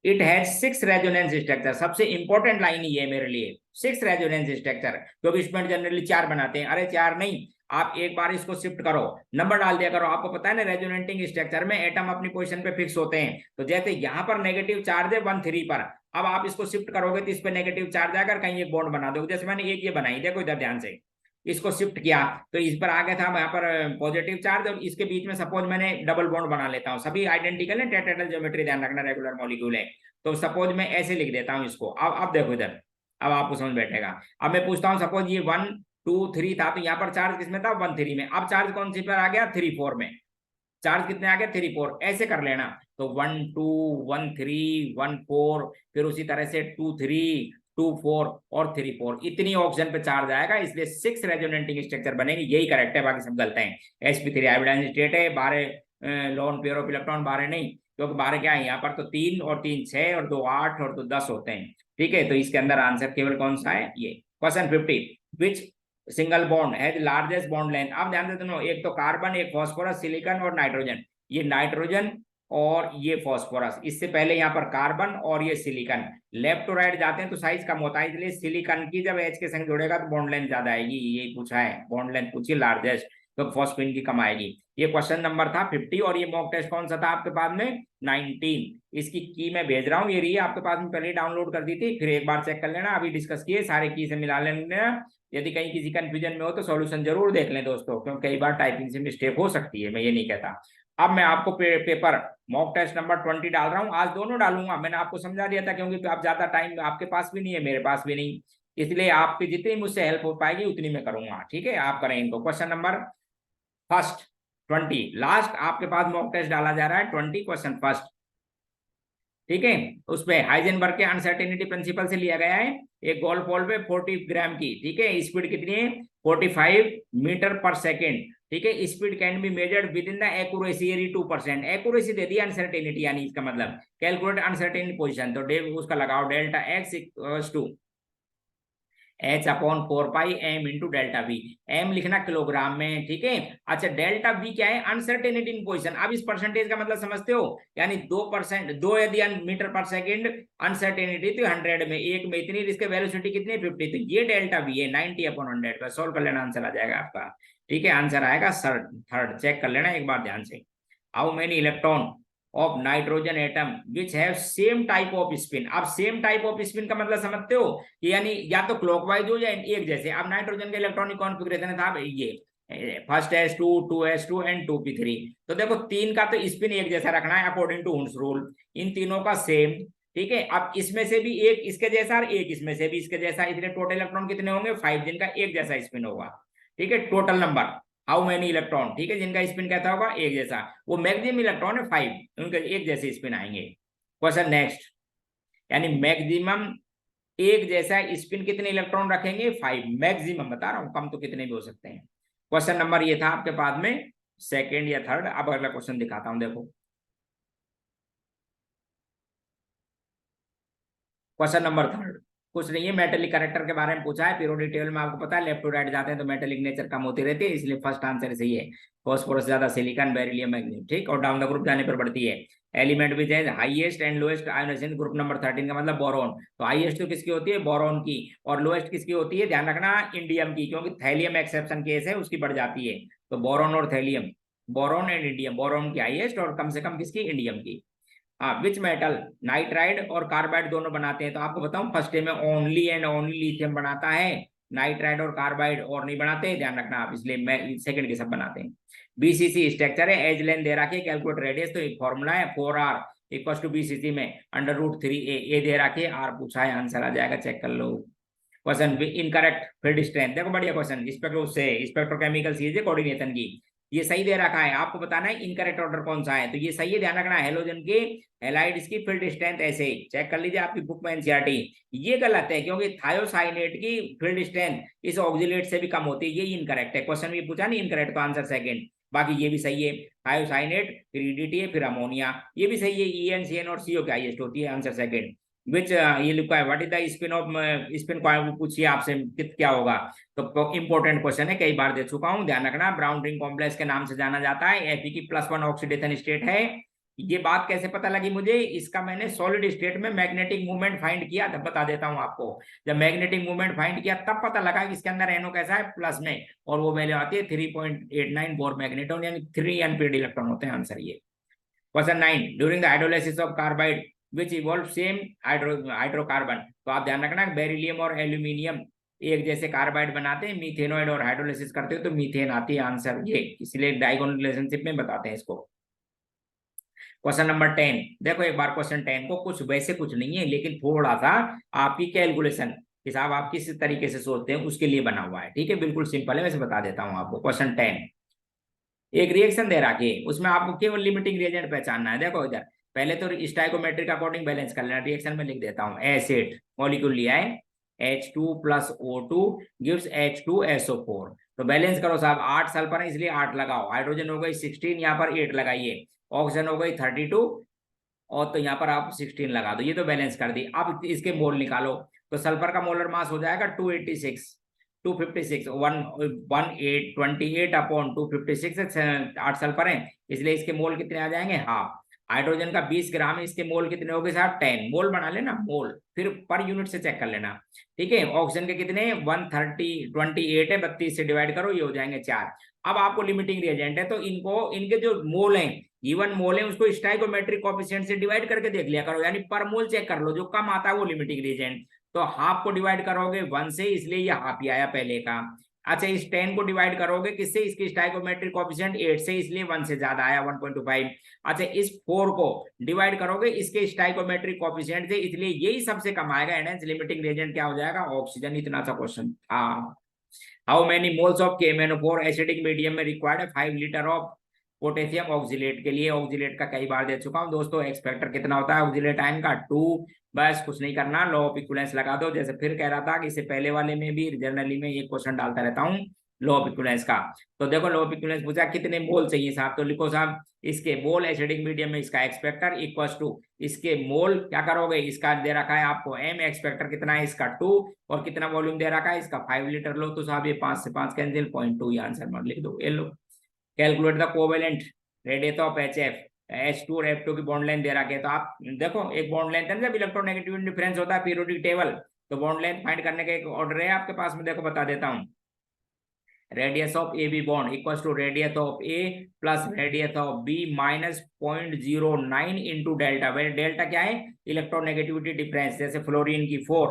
इट हैज 6 रेजोनेंस स्ट्रक्चर, सबसे इंपॉर्टेंट लाइन ये है मेरे लिए, 6 रेजोनेंस स्ट्रक्चर, क्योंकि इसमें जनरली 4 बनाते हैं। अरे 4 नहीं, आप एक बार इसको शिफ्ट करो, नंबर डाल दिया करो। आपको पता है ना रेजोनेटिंग स्ट्रक्चर में एटम अपनी पोजीशन पे फिक्स होते हैं। तो जैसे यहाँ पर नेगेटिव चार्ज है 1,3 पर, अब आप इसको शिफ्ट करोगे तो इस पर नेगेटिव चार्ज आकर कहीं एक बॉन्ड बना दोगे। जैसे मैंने एक ये बनाई, देखो इधर ध्यान से, इसको शिफ्ट किया तो इस पर आ गया था यहाँ पर पॉजिटिव चार्ज, और इसके बीच में सपोज मैंने डबल बॉन्ड बना लेता हूँ। सभी आइडेंटिकल है, टेट्राहेड्रल ज्योमेट्री ध्यान रखना, रेगुलर मॉलिक्यूल है। तो सपोज मैं ऐसे लिख देता हूँ इसको। अब देखो इधर, अब आपको समझ बैठेगा। अब मैं पूछता हूँ, सपोज ये 1 2 3 था, तो यहाँ पर चार्ज किसमें था 1,3 में। अब चार्ज कौन सी पर आ गया 3 4 में, चार्ज कितने आ गए 3 4, ऐसे कर लेना। तो 1 2 1 3 1 4, फिर उसी तरह से 2 3 2 4 और 3 4, इतनी ऑक्सीजन पे चार्ज आएगा, इसलिए 6 रेजोनेटिंग स्ट्रक्चर बनेंगे। यही करेक्ट है, बाकी सब गलत है। sp3 हाइब्रिडाइज्ड स्टेट है, 12 लोन पेयर ऑफ इलेक्ट्रॉन, 12 नहीं, क्योंकि 12 क्या है यहाँ पर, तो 3 और 3 6 और 2 8 और 2 10 होते हैं। ठीक है, तो इसके अंदर आंसर केवल कौन सा है ये। Question 50, which single bond has largest bond length. अब ध्यान से सुनो, एक तो कार्बन, एक फॉस्फोरस, सिलिकॉन और नाइट्रोजन। ये नाइट्रोजन और ये फॉस्फोरस, इससे पहले यहाँ पर कार्बन और ये सिलिकॉन। लेफ्ट टू राइट जाते हैं तो साइज कम होता है, इसलिए सिलिकॉन की जब H के संग जोड़ेगा तो बॉन्ड लेंथ ज्यादा आएगी। यही पूछा है, बॉन्ड लेंथ पूछी लार्जेस्ट, तो फॉस्फिन की कम आएगी। ये क्वेश्चन नंबर था 50, और ये मॉक टेस्ट कौन सा था आपके पास में 19। इसकी की मैं भेज रहा हूँ, ये रही आपके पास में, पहले डाउनलोड कर दी थी, फिर एक बार चेक कर लेना। अभी डिस्कस किए सारे की से मिला लेना। यदि कहीं किसी कंफ्यूजन में हो तो सॉल्यूशन जरूर देख लें दोस्तों, क्योंकि कई बार टाइपिंग से मिस्टेक हो सकती है, मैं ये नहीं कहता। अब मैं आपको पेपर मॉक टेस्ट नंबर 20 डाल रहा हूँ, आज दोनों डालूंगा। मैंने आपको समझा दिया था, क्योंकि आप ज्यादा टाइम आपके पास भी नहीं है, मेरे पास भी नहीं, इसलिए आपकी जितनी मुझसे हेल्प हो पाएगी उतनी मैं करूंगा। ठीक है, आप करें इनको। क्वेश्चन नंबर फर्स्ट 20, लास्ट आपके पास मॉक टेस्ट डाला जा रहा है 20, क्वेश्चन फर्स्ट। ठीक है, उसमें हाइजेनबर्ग के अनसर्टेनिटी प्रिंसिपल से लिया गया है। एक गोल्फ बॉल पे 40 ग्राम की, ठीक है, स्पीड कितनी है 45 मीटर पर सेकेंड। ठीक है, speed can be measured within the accuracy 82%। Accuracy दे दी अनसर्टेनिटी, यानी इसका मतलब कैलकुलेट अनसर्टेन पोजीशन। तो उसका लगाओ delta X equals to H/4πm into delta V. M लिखना किलोग्राम में, ठीक है। अच्छा, डेल्टा वी क्या है, अनसर्टेनिटी इन पोजीशन। अब इस परसेंटेज का मतलब समझते हो, यानी 2%, 2 यदि मीटर पर सेकेंड अनसर्टेनिटी तो 100 में, एक में इतनी, इसके वेलोसिटी कितनी है 50, तो ये डेल्टा वी है 90/100 पर। सोल्व कर लेना, आंसर आ जाएगा आपका। ठीक है, आंसर आएगा थर्ड, चेक कर लेना एक बार ध्यान से। How many electron of nitrogen atom which have same type off spin. अब सेम टाइप ऑफ स्पिन का मतलब समझते हो, कि यानी या तो क्लॉकवाइज हो या एक जैसे। अब नाइट्रोजन के इलेक्ट्रॉनिक कॉन्फ़िगरेशन था ये first S2 2s2 and 2p3। तो देखो 3 का तो स्पिन एक जैसा रखना है अकॉर्डिंग टू हुंस रूल, इन तीनों का सेम। ठीक है, अब इसमें से भी एक इसके जैसा और एक इसमें से भी इसके जैसा, इसलिए टोटल इलेक्ट्रॉन कितने होंगे 5, जिनका एक जैसा स्पिन होगा। ठीक है, total number how many electron, ठीक है, जिनका स्पिन कहता होगा एक जैसा, वो मैक्सिमम इलेक्ट्रॉन है 5, उनके एक जैसे स्पिन आएंगे। क्वेश्चन नेक्स्ट, यानी मैक्सिमम एक जैसा स्पिन कितने इलेक्ट्रॉन रखेंगे 5, मैक्सिमम बता रहा हूं, कम तो कितने भी हो सकते हैं। क्वेश्चन नंबर ये था आपके पास में सेकेंड या थर्ड। अब अगला क्वेश्चन दिखाता हूं, देखो क्वेश्चन नंबर थर्ड, कुछ नहीं है, मेटेलिक कैरेक्टर के बारे में पूछा है। पीरियोडिक टेबल में आपको पता है लेफ्ट टू राइट जाते हैं तो मेटेलिक नेचर कम होती रहती है, इसलिए फर्स्ट आंसर सही है। फॉस्फोरस ज्यादा, सिलिकॉन, बेरिलियम, मैग्नीशियम। ठीक, और डाउन द ग्रुप जाने पर बढ़ती है। एलिमेंट विच है highest and lowest ionisation, group number 13 का मतलब बोरॉन। तो हाईएस्ट तो किसकी होती है बोरॉन की, और लोएस्ट किसकी होती है ध्यान रखना इंडियम की, क्योंकि थैलियम एक्सेप्शन केस है उसकी बढ़ जाती है। तो बोरॉन और thallium, boron and indium, boron की हाईएस्ट और कम से कम किसकी इंडियम की। हाँ, विच मेटल नाइट्राइड और कार्बाइड दोनों बनाते हैं। तो आपको बताऊं फर्स्ट डे में ओनली एंड ओनली लिथियम बनाता है, नाइट्राइड और कार्बाइड और नहीं बनाते, ध्यान रखना आप, इसलिए मैं सेकंड के सब बनाते हैं। बीसीसी स्ट्रक्चर है, एज लेंथ दे रखी है, कैलकुलेट रेडियस, तो एक फॉर्मूला है 4r इक्वल टू BCC में √3a दे रखी है, R पूछा है, आंसर आ जाएगा, चेक कर लो। क्वेश्चन इनकरेक्ट फील्ड स्ट्रेंथ, देखो बढ़िया क्वेश्चन, स्पेक्ट्रोकेमिकल सीरीज कोऑर्डिनेशन की, ये सही दे रखा है, आपको बताना है इनकरेक्ट ऑर्डर कौन सा है, तो ये सही है, ध्यान रखना, हेलोजन के हेलाइड्स की फील्ड स्ट्रेंथ ऐसे ही चेक कर लीजिए आपकी बुक में एनसीईआरटी। ये गलत है क्योंकि थायोसाइनेट की फील्ड स्ट्रेंथ इस ऑक्सिलेट से भी कम होती है, ये इनकरेक्ट है, क्वेश्चन भी पूछा नहीं इनकरेक्ट, तो आंसर सेकंड, बाकी ये भी सही है, थायोसाइनेट फिर EDTA फिर अमोनिया, ये भी सही है, ENCN और CO की हाईएस्ट होती है, आंसर सेकंड। विच ये लिखा है what is the spin off spin coil, पूछिए आपसे क्या होगा, तो इंपॉर्टेंट क्वेश्चन है, कई बार दे चुका हूं, ध्यान रखना, ब्राउन रिंग कॉम्प्लेक्स के नाम से जाना जाता है, Fe की +1 ऑक्सीडेशन स्टेट है। ये बात कैसे पता लगी मुझे, इसका मैंने सॉलिड स्टेट में मैग्नेटिक मूवमेंट फाइंड किया, तब बता देता हूं आपको, जब मैग्नेटिक मूवमेंट फाइंड किया तब पता लगा कि इसके अंदर NO कैसा है, प्लस में, और वो वैल्यू आती है 3.89 बोर मैग्नेटॉन, यानी 3 अनपेयर्ड इलेक्ट्रॉन होते हैं, आंसर ये। Question 9, during the hydrolysis of carbide which evolve same hydrocarbon, तो आप ध्यान रखना बेरिलियम और एल्यूमिनियम एक जैसे कार्बाइड बनाते हैं, मीथेनॉइड और हाइड्रोलाइसिस करते हो तो मीथेन आती है, आंसर ये, इसलिए डायगोनल रिलेशनशिप में बताते हैं इसको। क्वेश्चन नंबर 10, देखो एक बार क्वेश्चन 10 को, कुछ वैसे कुछ नहीं है लेकिन थोड़ा सा आपकी कैलकुलेशन हिसाब आप किस तरीके से सोचते हैं उसके लिए बना हुआ है, ठीक है, बिल्कुल सिंपल है, वैसे बता देता हूं आपको। क्वेश्चन 10, एक रिएक्शन दे रखी है, उसमें आपको केवल लिमिटिंग रिएजेंट पहचानना है, देखो इधर पहले तो स्टाइकोमेट्रिक अकॉर्डिंग बैलेंस कर लेना, रिएक्शन में लिख देता हूं, एसिड मॉलिक्यूल लिया है H2 + O2 गिव्स H2SO4, तो बैलेंस करो साहब, 8 सल्फर है इसलिए 8 लगाओ, हाइड्रोजन हो गई 16, यहाँ पर 8 लगाइए, ऑक्सीजन हो गई 32, और तो यहाँ पर आप 16 लगा दो, ये तो बैलेंस कर दी। अब इसके मोल निकालो, तो सल्फर का मोलर मास हो जाएगा 256 128 अपॉन 256, 8 सल्फर है इसलिए इसके मोल कितने आ जाएंगे, हाफ। हाइड्रोजन का 20 ग्राम है, इसके मोल कितने हो गए साहब, 10, मोल बना लेना, मोल फिर पर यूनिट से चेक कर लेना, ठीक है। ऑक्सीजन के कितने 128 है, 32 से डिवाइड करो, ये हो जाएंगे 4। अब आपको लिमिटिंग रिएजेंट है तो इनको, इनके जो मोल हैं, गिवन मोल है, उसको स्टाइकोमेट्रिक कोएफिशिएंट से डिवाइड करके देख लिया करो, यानी पर मोल चेक कर लो, जो कम आता है वो लिमिटिंग रिएजेंट, तो हाफ को डिवाइड करोगे 1 से, इसलिए ये हाफ ही आया पहले का। अच्छा, इस 10 को डिवाइड करोगे किससे, इसकी स्टाइकोमेट्रिक कोएफिशिएंट 8 से, इसलिए 1 से ज्यादा आया 1.25। अच्छा, इस 4 को डिवाइड करोगे इसके स्टाइकोमेट्रिक कोएफिशिएंट से, इसलिए यही सबसे कम आएगा, एंड लिमिटिंग रिएजेंट क्या हो जाएगा, ऑक्सीजन। इतना सा क्वेश्चन था। How many moles of KMnO4 acidic medium में रिक्वायर्ड है 5 लीटर ऑफ पोटेशियम ऑक्सिलेट के लिए, ऑक्सिलेट का कई बार दे चुका हूं दोस्तों, एक्स फैक्टर कितना होता है ऑक्सिलेट आयन का, 2, बस कुछ नहीं करना, लॉ ऑफ इक्विवेलेंस लगा दो, जैसे फिर कह रहा था कि इससे पहले वाले में भी जनरली में एक क्वेश्चन डालता रहता हूं लॉ ऑफ इक्विवेलेंस का, तो देखो लॉ ऑफ इक्विवेलेंस पूछा कितने मोल चाहिए साहब, तो लिखो साहब इसके मोल एसिडिक मीडियम में, इसका एक्स फैक्टर इक्वल टू इसके मोल, क्या करोगे, इसका दे रखा है आपको m, एक्स फैक्टर कितना है इसका 2, और कितना वॉल्यूम दे रखा है इसका 5 लीटर, लो तो साहब ये 5 से 5 कैंसिल, 0.2 ये आंसर में लिख दो, ये लो। Calculate the covalent radius of HF, H2 और F2 की बॉन्ड लेंथ दे रखी है, तो आप देखो एक बॉन्ड लेंथ है, जब इलेक्ट्रोनेगेटिविटी डिफरेंस होता है पीरियोडिक टेबल, तो बॉन्ड लेंथ फाइंड करने का एक ऑर्डर है आपके पास में, देखो बता देता हूं, radius of AB bond equals to radius of A plus radius of B minus 0.09 into delta, delta क्या है, इलेक्ट्रोनेगेटिविटी डिफरेंस, जैसे फ्लोरीन की 4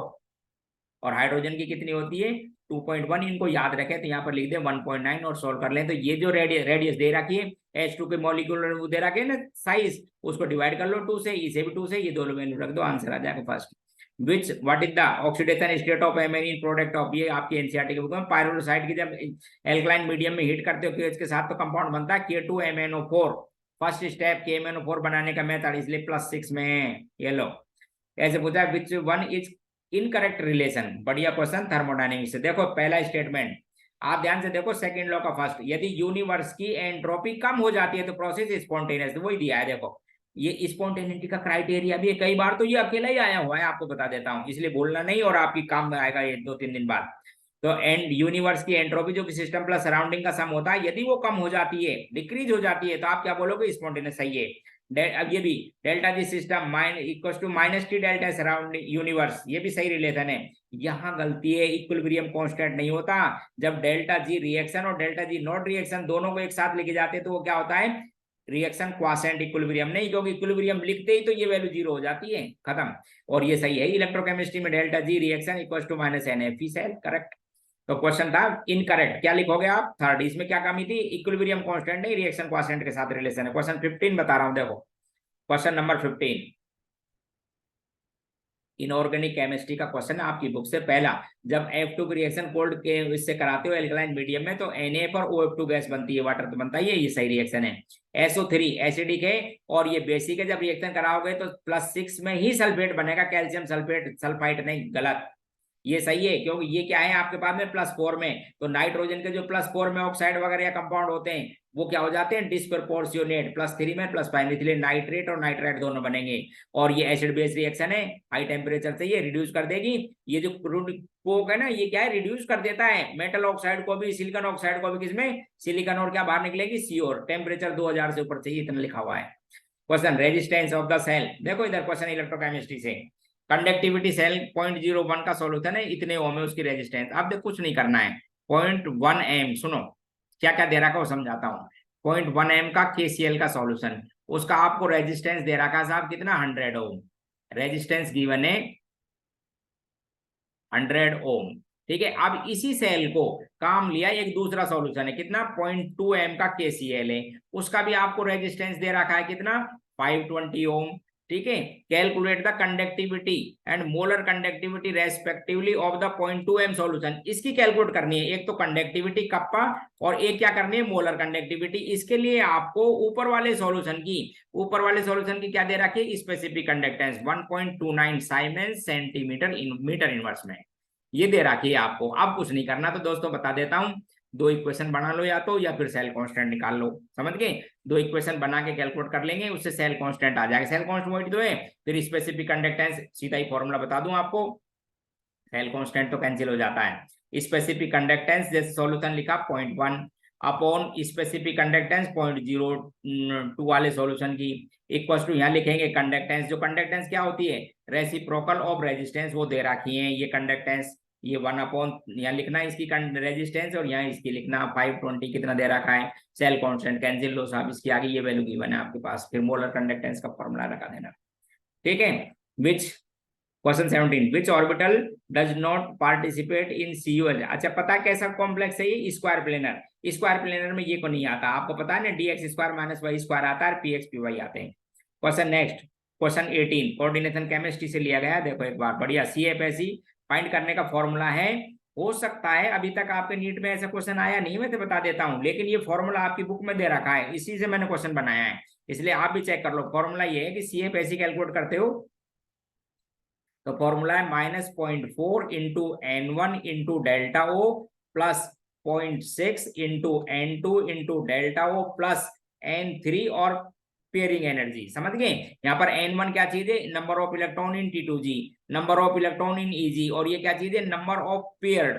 और हाइड्रोजन की कितनी होती है 2.1, इनको याद रखें तो यहाँ पर लिख दे 1.9 और सोल्व कर लें, तो ये जो रेडियस दे रखी है H2 के मॉलिक्यूलर दे रखे है ना साइज, उसको डिवाइड कर लो 2 से, इसे भी 2 से, ये दोनों वैल्यू रख दो, आंसर आ जाएगा first. Which what is the oxidation state of amine in product of, ये आपकी एनसीईआरटी के बुक में, पायरोलोसाइड की जब एल्कलाइन मीडियम में हीट करते हो KH के साथ तो कंपाउंड बनता है K2MnO4, फर्स्ट स्टेप KMnO4 बनाने का मेथड, इसलिए +6 में, ये लो। ऐसे पूछा विच वन इज इनकरेक्ट रिलेशन, बढ़िया क्वेश्चन थर्मोडायनेमिक्स से, देखो पहला स्टेटमेंट आप ध्यान से देखो, सेकंड लॉ का फर्स्ट, यदि यूनिवर्स की एंट्रोपी कम हो जाती है तो प्रोसेस स्पॉन्टेनियस, वही दिया है, देखो ये स्पॉन्टेनिटी का क्राइटेरिया भी है, कई बार तो ये अकेला ही आया हुआ है, आपको बता देता हूं, इसलिए बोलना नहीं, और आपकी काम में आएगा ये 2-3 दिन बाद। तो एंड यूनिवर्स की एंट्रोपी जो कि सिस्टम प्लस सराउंडिंग का सम होता है, यदि वो कम हो जाती है, डिक्रीज हो जाती है, तो आप क्या बोलोगे, स्पॉन्टेनियस, सही है। अब ये भी delta G system equal to -T delta surrounding universe, ये भी सही रिलेशन है। यहाँ गलती है, इक्विलिब्रियम कांस्टेंट नहीं होता, जब डेल्टा जी रिएक्शन और डेल्टा जी नॉट रिएक्शन दोनों को एक साथ लेके जाते हैं तो वो क्या होता है, रिएक्शन क्वासेंट, इक्विलिब्रियम नहीं, क्योंकि इक्विलिब्रियम लिखते ही तो ये वैल्यू 0 हो जाती है, खत्म। और ये सही है, इलेक्ट्रोकेमिस्ट्री में delta G reaction equal to -NF cell, correct. तो क्वेश्चन था इनकरेक्ट, क्या लिखोगे आप, थर्ड, इसमें क्या कमी थी, इक्विलिब्रियम कांस्टेंट नहीं, रिएक्शन क्वासेंट के साथ रिलेशन है। क्वेश्चन 15 बता रहा हूं, देखो क्वेश्चन नंबर 15 इनऑर्गेनिक केमिस्ट्री का क्वेश्चन है आपकी बुक से। पहला, जब F2 की रिएक्शन कोल्ड के इससे कराते हो एल्कलाइन मीडियम में, तो Na पर OF2 गैस बनती है, वाटर तो बनता ही है, ये सही रिएक्शन है। SO3 एसिडिक है और ये बेसिक है। जब रिएक्शन कराओगे तो +6 में ही सल्फेट बनेगा, कैल्शियम सल्फेट, सल्फाइड नहीं, गलत। ये सही है क्योंकि ये क्या है आपके पास में +4 में, तो नाइट्रोजन के जो +4 में ऑक्साइड वगैरह या कंपाउंड होते हैं वो क्या हो जाते हैं, डिस्प्रपोर्शनेट, +3 में +5, इसलिए नाइट्रेट और नाइट्राइट दोनों बनेंगे। और ये एसिड बेस रिएक्शन है, हाई टेम्परेचर से ये रिड्यूस कर देगी। ये जो कोक है ना, ये क्या है, रिड्यूस कर देता है मेटल ऑक्साइड को भी, सिलिकॉन ऑक्साइड को भी, किसमें, सिलिकॉन, और क्या बाहर निकलेगी, CO। टेम्परेचर 2000 से ऊपर चाहिए, इतना लिखा हुआ है। Question, resistance of the cell. देखो इधर क्वेश्चन इलेक्ट्रोकेमिस्ट्री से, कंडक्टिविटी सेल 0.01 का सॉल्यूशन है, इतने ओम है उसकी रेजिस्टेंस। अब देखो कुछ नहीं करना है, 0.1 एम, सुनो क्या क्या दे रखा है वो समझाता हूँ। 0.1 एम का KCl का सॉल्यूशन, उसका आपको रेजिस्टेंस दे रखा है साहब कितना, 100 ओम। रेजिस्टेंस गिवन है 100 ओम, ठीक है। अब इसी सेल को काम लिया एक दूसरा सॉल्यूशन है, कितना, 0.2 एम का KCl है, उसका भी आपको रेजिस्टेंस दे रखा है कितना, 520 ओम, ठीक है। Calculate the conductivity and molar conductivity respectively of the 0.2 M solution. इसकी कैलकुलेट करनी है, एक तो कंडक्टिविटी कप्पा और एक क्या करनी है, मोलर कंडक्टिविटी। इसके लिए आपको ऊपर वाले सॉल्यूशन की क्या दे रखी है, specific conductance 1.29 siemens centimetre in metre inverse में, ये दे रखी है आपको। अब कुछ नहीं करना, तो दोस्तों बता देता हूं, दो इक्वेशन बना लो या तो, या फिर सेल कांस्टेंट निकाल लो, समझ गए। दो इक्वेशन बना के कैलकुलेट कर लेंगे, उससे सेल कांस्टेंट आ जाएगा। सेल कांस्टेंट जो है, फिर स्पेसिफिक कंडक्टेंस, सीधा ही फॉर्मूला बता दूं आपको, सेल कांस्टेंट तो कैंसिल हो जाता है। स्पेसिफिक कंडक्टेंस जैसे सॉल्यूशन लिखा 0.1 अपॉन स्पेसिफिक कंडक्टेंस 0.02 वाले सॉल्यूशन की, इक्वल टू यहाँ लिखेंगे कंडक्टेंस। जो कंडक्टेंस क्या होती है, रेसिप्रोकल ऑफ रेजिस्टेंस, वो दे रखी है ये कंडक्टेंस। ये 1 अपॉन यहाँ लिखना है इसकी रेजिस्टेंस, और यहाँ इसकी लिखना 520 कितना दे रखा है, सेल कांस्टेंट कैंसिल लो साहब, इसकी आगे ये वैल्यू गिवन है आपके पास, फिर मोलर कंडक्टेंस का फॉर्मूला लगा देना, ठीक है। Which question 17, which orbital does not participate in CuH। अच्छा पता कैसा कॉम्प्लेक्स है ये, स्क्वायर प्लेनर। स्क्वायर प्लेनर में ये को नहीं आता, आपको पता है ना, dx square minus Y square आता है, px py आते हैं। Question next, question 18 coordination chemistry से लिया गया, देखो एक बार बढ़िया, CFSE फाइंड करने का फॉर्मूला है। हो सकता है अभी तक आपके नीट में ऐसा क्वेश्चन आया नहीं, मैं तो बता देता हूं, लेकिन ये फॉर्मूला आपकी बुक में दे रखा है, इसी से मैंने क्वेश्चन बनाया है, इसलिए आप भी चेक कर लो। फॉर्मूला ये है कि CFSE कैलकुलेट करते हो तो फॉर्मूला है -0.4 into N1 into delta O plus 0.6 into N2 into delta O plus N3 और पेयरिंग एनर्जी, समझ गए। यहाँ पर N1 क्या चीज है, number of electron in T2G, number of electron in EG, और ये क्या चीज है, नंबर ऑफ पेयर्ड,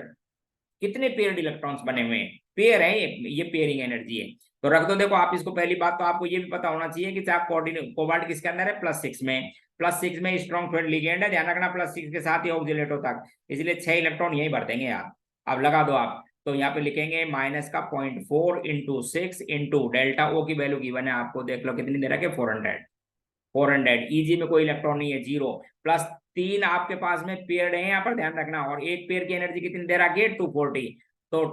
कितने पेयर्ड इलेक्ट्रॉन्स बने हुए हैं, पेयर है ये पेयरिंग एनर्जी है। तो रख दो, देखो आप इसको, पहली बात तो आपको ये भी पता होना चाहिए कि चाप कोबाल्ट किसके अंदर है, +6 में, +6 में स्ट्रॉन्ग फील्ड लिगेंड है, ध्यान रखना, +6 के साथ ही ऑक्सीलेटो तक, इसलिए 6 इलेक्ट्रॉन यही भर देंगे आप। अब लगा दो आप, तो यहाँ पे लिखेंगे माइनस का 0.4 इंटू 6 इंटू डेल्टा O की वैल्यू गिवन है आपको, देख लो कितनी दे रखी है, 400। EG में कोई इलेक्ट्रॉन नहीं है, 0, प्लस 3 आपके पास में पेयर है यहाँ पर, ध्यान रखना, और एक पेयर की एनर्जी कितनी दे रखी है, 240, तो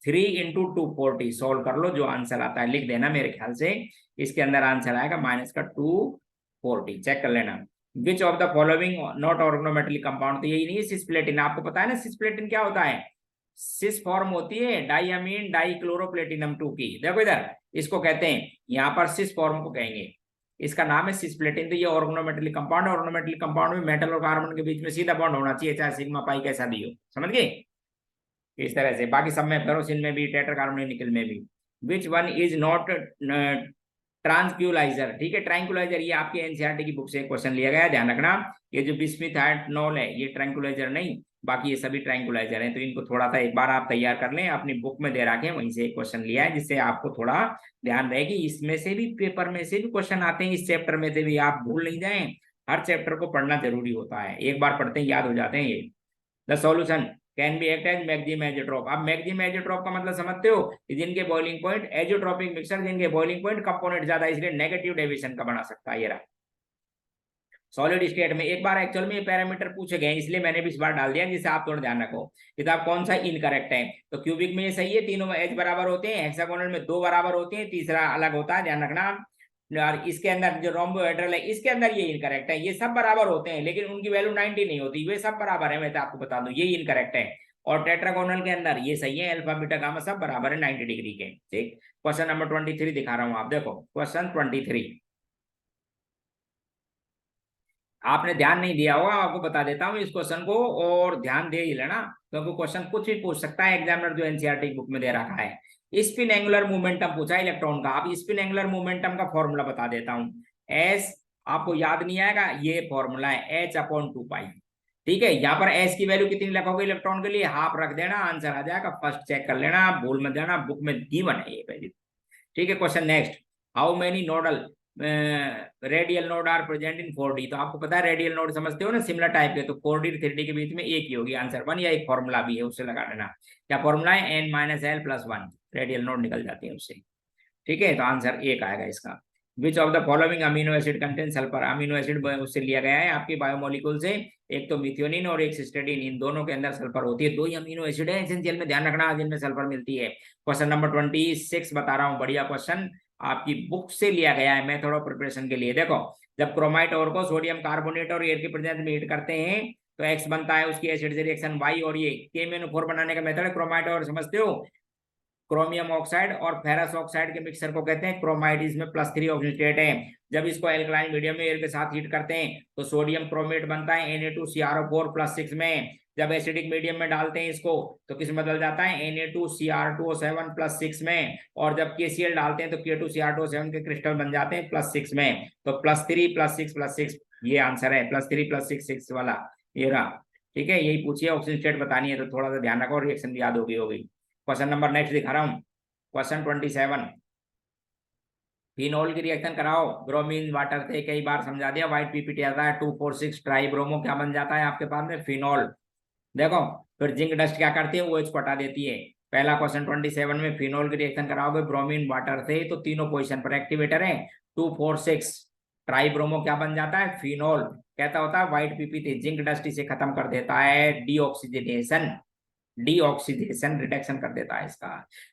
3 इंटू 240 सोल्व कर लो, जो आंसर आता है लिख देना, मेरे ख्याल से इसके अंदर आंसर आएगा -240, चेक कर लेना। Which of the following not organometallic compound, तो यही नहीं है सिस्प्लेटिन, आपको पता है ना सिस्प्लेटिन क्या होता है, सिस फॉर्म होती है डाइअमीन डाइक्लोरोप्लेटिनम 2 की, देखो इधर इसको कहते हैं, यहाँ पर सिस फॉर्म को कहेंगे, इसका नाम है सिस्प्लेटिन। तो ये ऑर्गेनोमेटली कंपाउंड है, ऑर्गेनोमेटली कंपाउंड में मेटल और कार्बन के बीच में सीधा बॉन्ड होना चाहिए, चाहे सिग्मा पाई कैसा भी हो, समझ गए। इस तरह से बाकी सब में, फेरोसिन में भी, टेट्राकार्बोनिल निकल में भी। विच वन इज नॉट ट्रांसक्यूलाइजर, ठीक है, ट्रैंक्यूलाइजर ये आपके एनसीईआरटी की बुक से क्वेश्चन लिया गया है, ध्यान रखना। ये जो बिस्मिथाइनोल है ये ट्रैंक्यूलाइजर नहीं, बाकी ये सभी ट्रैंक्यूलाइजर हैं, तो इनको थोड़ा सा एक बार आप तैयार कर लें, अपनी बुक में दे रखे वहीं से एक क्वेश्चन लिया है, जिससे आपको थोड़ा ध्यान रहे कि इसमें से भी, पेपर में से भी क्वेश्चन आते हैं, इस चैप्टर में से भी, आप भूल नहीं जाएं, हर चैप्टर को पढ़ना जरूरी होता है, एक बार पढ़ते ही याद हो जाते हैं ये। The solution can be act as maximum azeotrope. अब मैक्सिमम एजोट्रोप का मतलब समझते हो, जिनके बॉइलिंग पॉइंट, एजोट्रोपिक मिक्सर जिनके बॉइलिंग पॉइंट कंपोनेंट ज्यादा, इसलिए नेगेटिव डेविएशन का बना सकता है, ये रहा। सॉलिड स्टेट में एक बार एक्चुअल में ये पैरामीटर पूछे गए, इसलिए मैंने भी इस बार डाल दिया, जिससे आप थोड़ा ध्यान रखो किताब कौन सा इनकरेक्ट है। तो क्यूबिक में ये सही है, तीनों में H बराबर होते हैं, हेक्सागोनल में 2 बराबर होते हैं, तीसरा अलग होता है, ध्यान रखना। और इसके अंदर जो रोम्बोहेड्रल है इसके अंदर ये इनकरेक्ट है। ये सब बराबर होते हैं लेकिन उनकी वैल्यू 90 नहीं होती, वे सब बराबर है, मैं तो आपको बता दूं ये इनकरेक्ट है। और टेट्रागोनल के अंदर ये सही है, अल्फा बीटा गामा सब बराबर है 90 डिग्री के। ठीक, क्वेश्चन नंबर 23 दिखा रहा हूं, आप देखो क्वेश्चन 23। आपने ध्यान नहीं दिया होगा, आपको बता देता हूँ इस क्वेश्चन को, और ध्यान दे ही लेना क्योंकि क्वेश्चन कुछ भी पूछ सकता है एग्जामिनर जो एनसीईआरटी बुक में दे रखा है। स्पिन एंगुलर मोमेंटम पूछा है इलेक्ट्रॉन का। आप स्पिन एंगुलर मोमेंटम का फॉर्मूला बता देता हूँ। एस, आपको याद नहीं आएगा, ये फॉर्मूला है h/2 पाई। ठीक है, यहाँ पर एस की वैल्यू कितनी लिखोगे इलेक्ट्रॉन के लिए, हाफ रख देना, आंसर आ जाएगा। फर्स्ट चेक कर लेना, भूल मत जाना, बुक में गिवन है ये वैल्यू। ठीक है, question next. How many nodal radial node are present in 4D। तो आपको पता है रेडियल नोड समझते हो ना, सिमिलर टाइप के, तो 4D 3D के बीच में एक ही होगी आंसर 1, या एक फॉर्मूला भी है उससे लगा लेना। क्या फॉर्मूला है, n-l+1, रेडियल नोड निकल जाती है उससे। ठीक है, तो आंसर एक आएगा इसका। विच of the following amino acid contain sulphur. Amino acid उससे लिया गया है आपकी बायोमोलिक्यूल से, एक तो मिथ्योनिन और एक सिस्टेडीन, इन दोनों के अंदर सल्फर होती है। दो ही अमीनो एसिड है एसेंशियल में, ध्यान रखना, जिनमें सल्फर मिलती है। क्वेश्चन नंबर 26 बता रहा हूँ, बढ़िया क्वेश्चन, आपकी बुक से लिया गया है मेथड ऑफ प्रिपरेशन के लिए। देखो, जब क्रोमाइट और को सोडियम कार्बोनेट और एयर की प्रेजेंस में हीट करते हैं तो एक्स बनता है उसकी एसिड से रिएक्शन वाई, और ये KMnO4 बनाने का मेथड है। क्रोमाइट और समझते हो, क्रोमियम ऑक्साइड और फेरस ऑक्साइड के मिक्सर को कहते हैं क्रोमाइड। इसमें +3 ऑक्सीजन स्टेट है। जब इसको एल्कलाइन मीडियम में एयर के साथ हीट करते हैं तो सोडियम क्रोमेट बनता है Na2CrO4+6 में। जब एसिडिक मीडियम में डालते हैं इसको तो किस में बदल जाता है, Na2Cr2O7+6 में। और जब KCl डालते हैं तो K2Cr2O7 के क्रिस्टल बन जाते हैं +6 में। तो +3 +6 +6 ये आंसर है, +3 +6 6 वाला ये रहा। ठीक है, यही पूछिए, ऑक्सीजन स्टेट बतानी है तो थोड़ा सा ध्यान रखो, रिएक्शन भी याद होगी। क्वेश्चन नंबर नेक्स्ट दिखा रहा हूं, क्वेश्चन 27। फिनोल की रिएक्शन कराओ ब्रोमीन वाटर से, कई बार समझा दिया। व्हाइट पीपीटी आता है 2,4,6 ट्राई ब्रोमो, क्या बन जाता है आपके पास में, फिनोल। देखो, फिर जिंक डस्ट क्या करती है, वो OH को हटा देती है। पहला क्वेश्चन 27 में फिनोल की रिएक्शन कराओगे ब्रोमीन वाटर से तो तीनों पोजीशन पर एक्टिवेटर है। 2,4,6 ट्राई ब्रोमो क्या बन जाता है, फिनोल। कहता होता है व्हाइट पीपीटी जिंक डस्ट इसे खत्म कर देता है, डीऑक्सीजनेशन, डीऑक्सीडेशन रिडक्शन कर देता है इसका,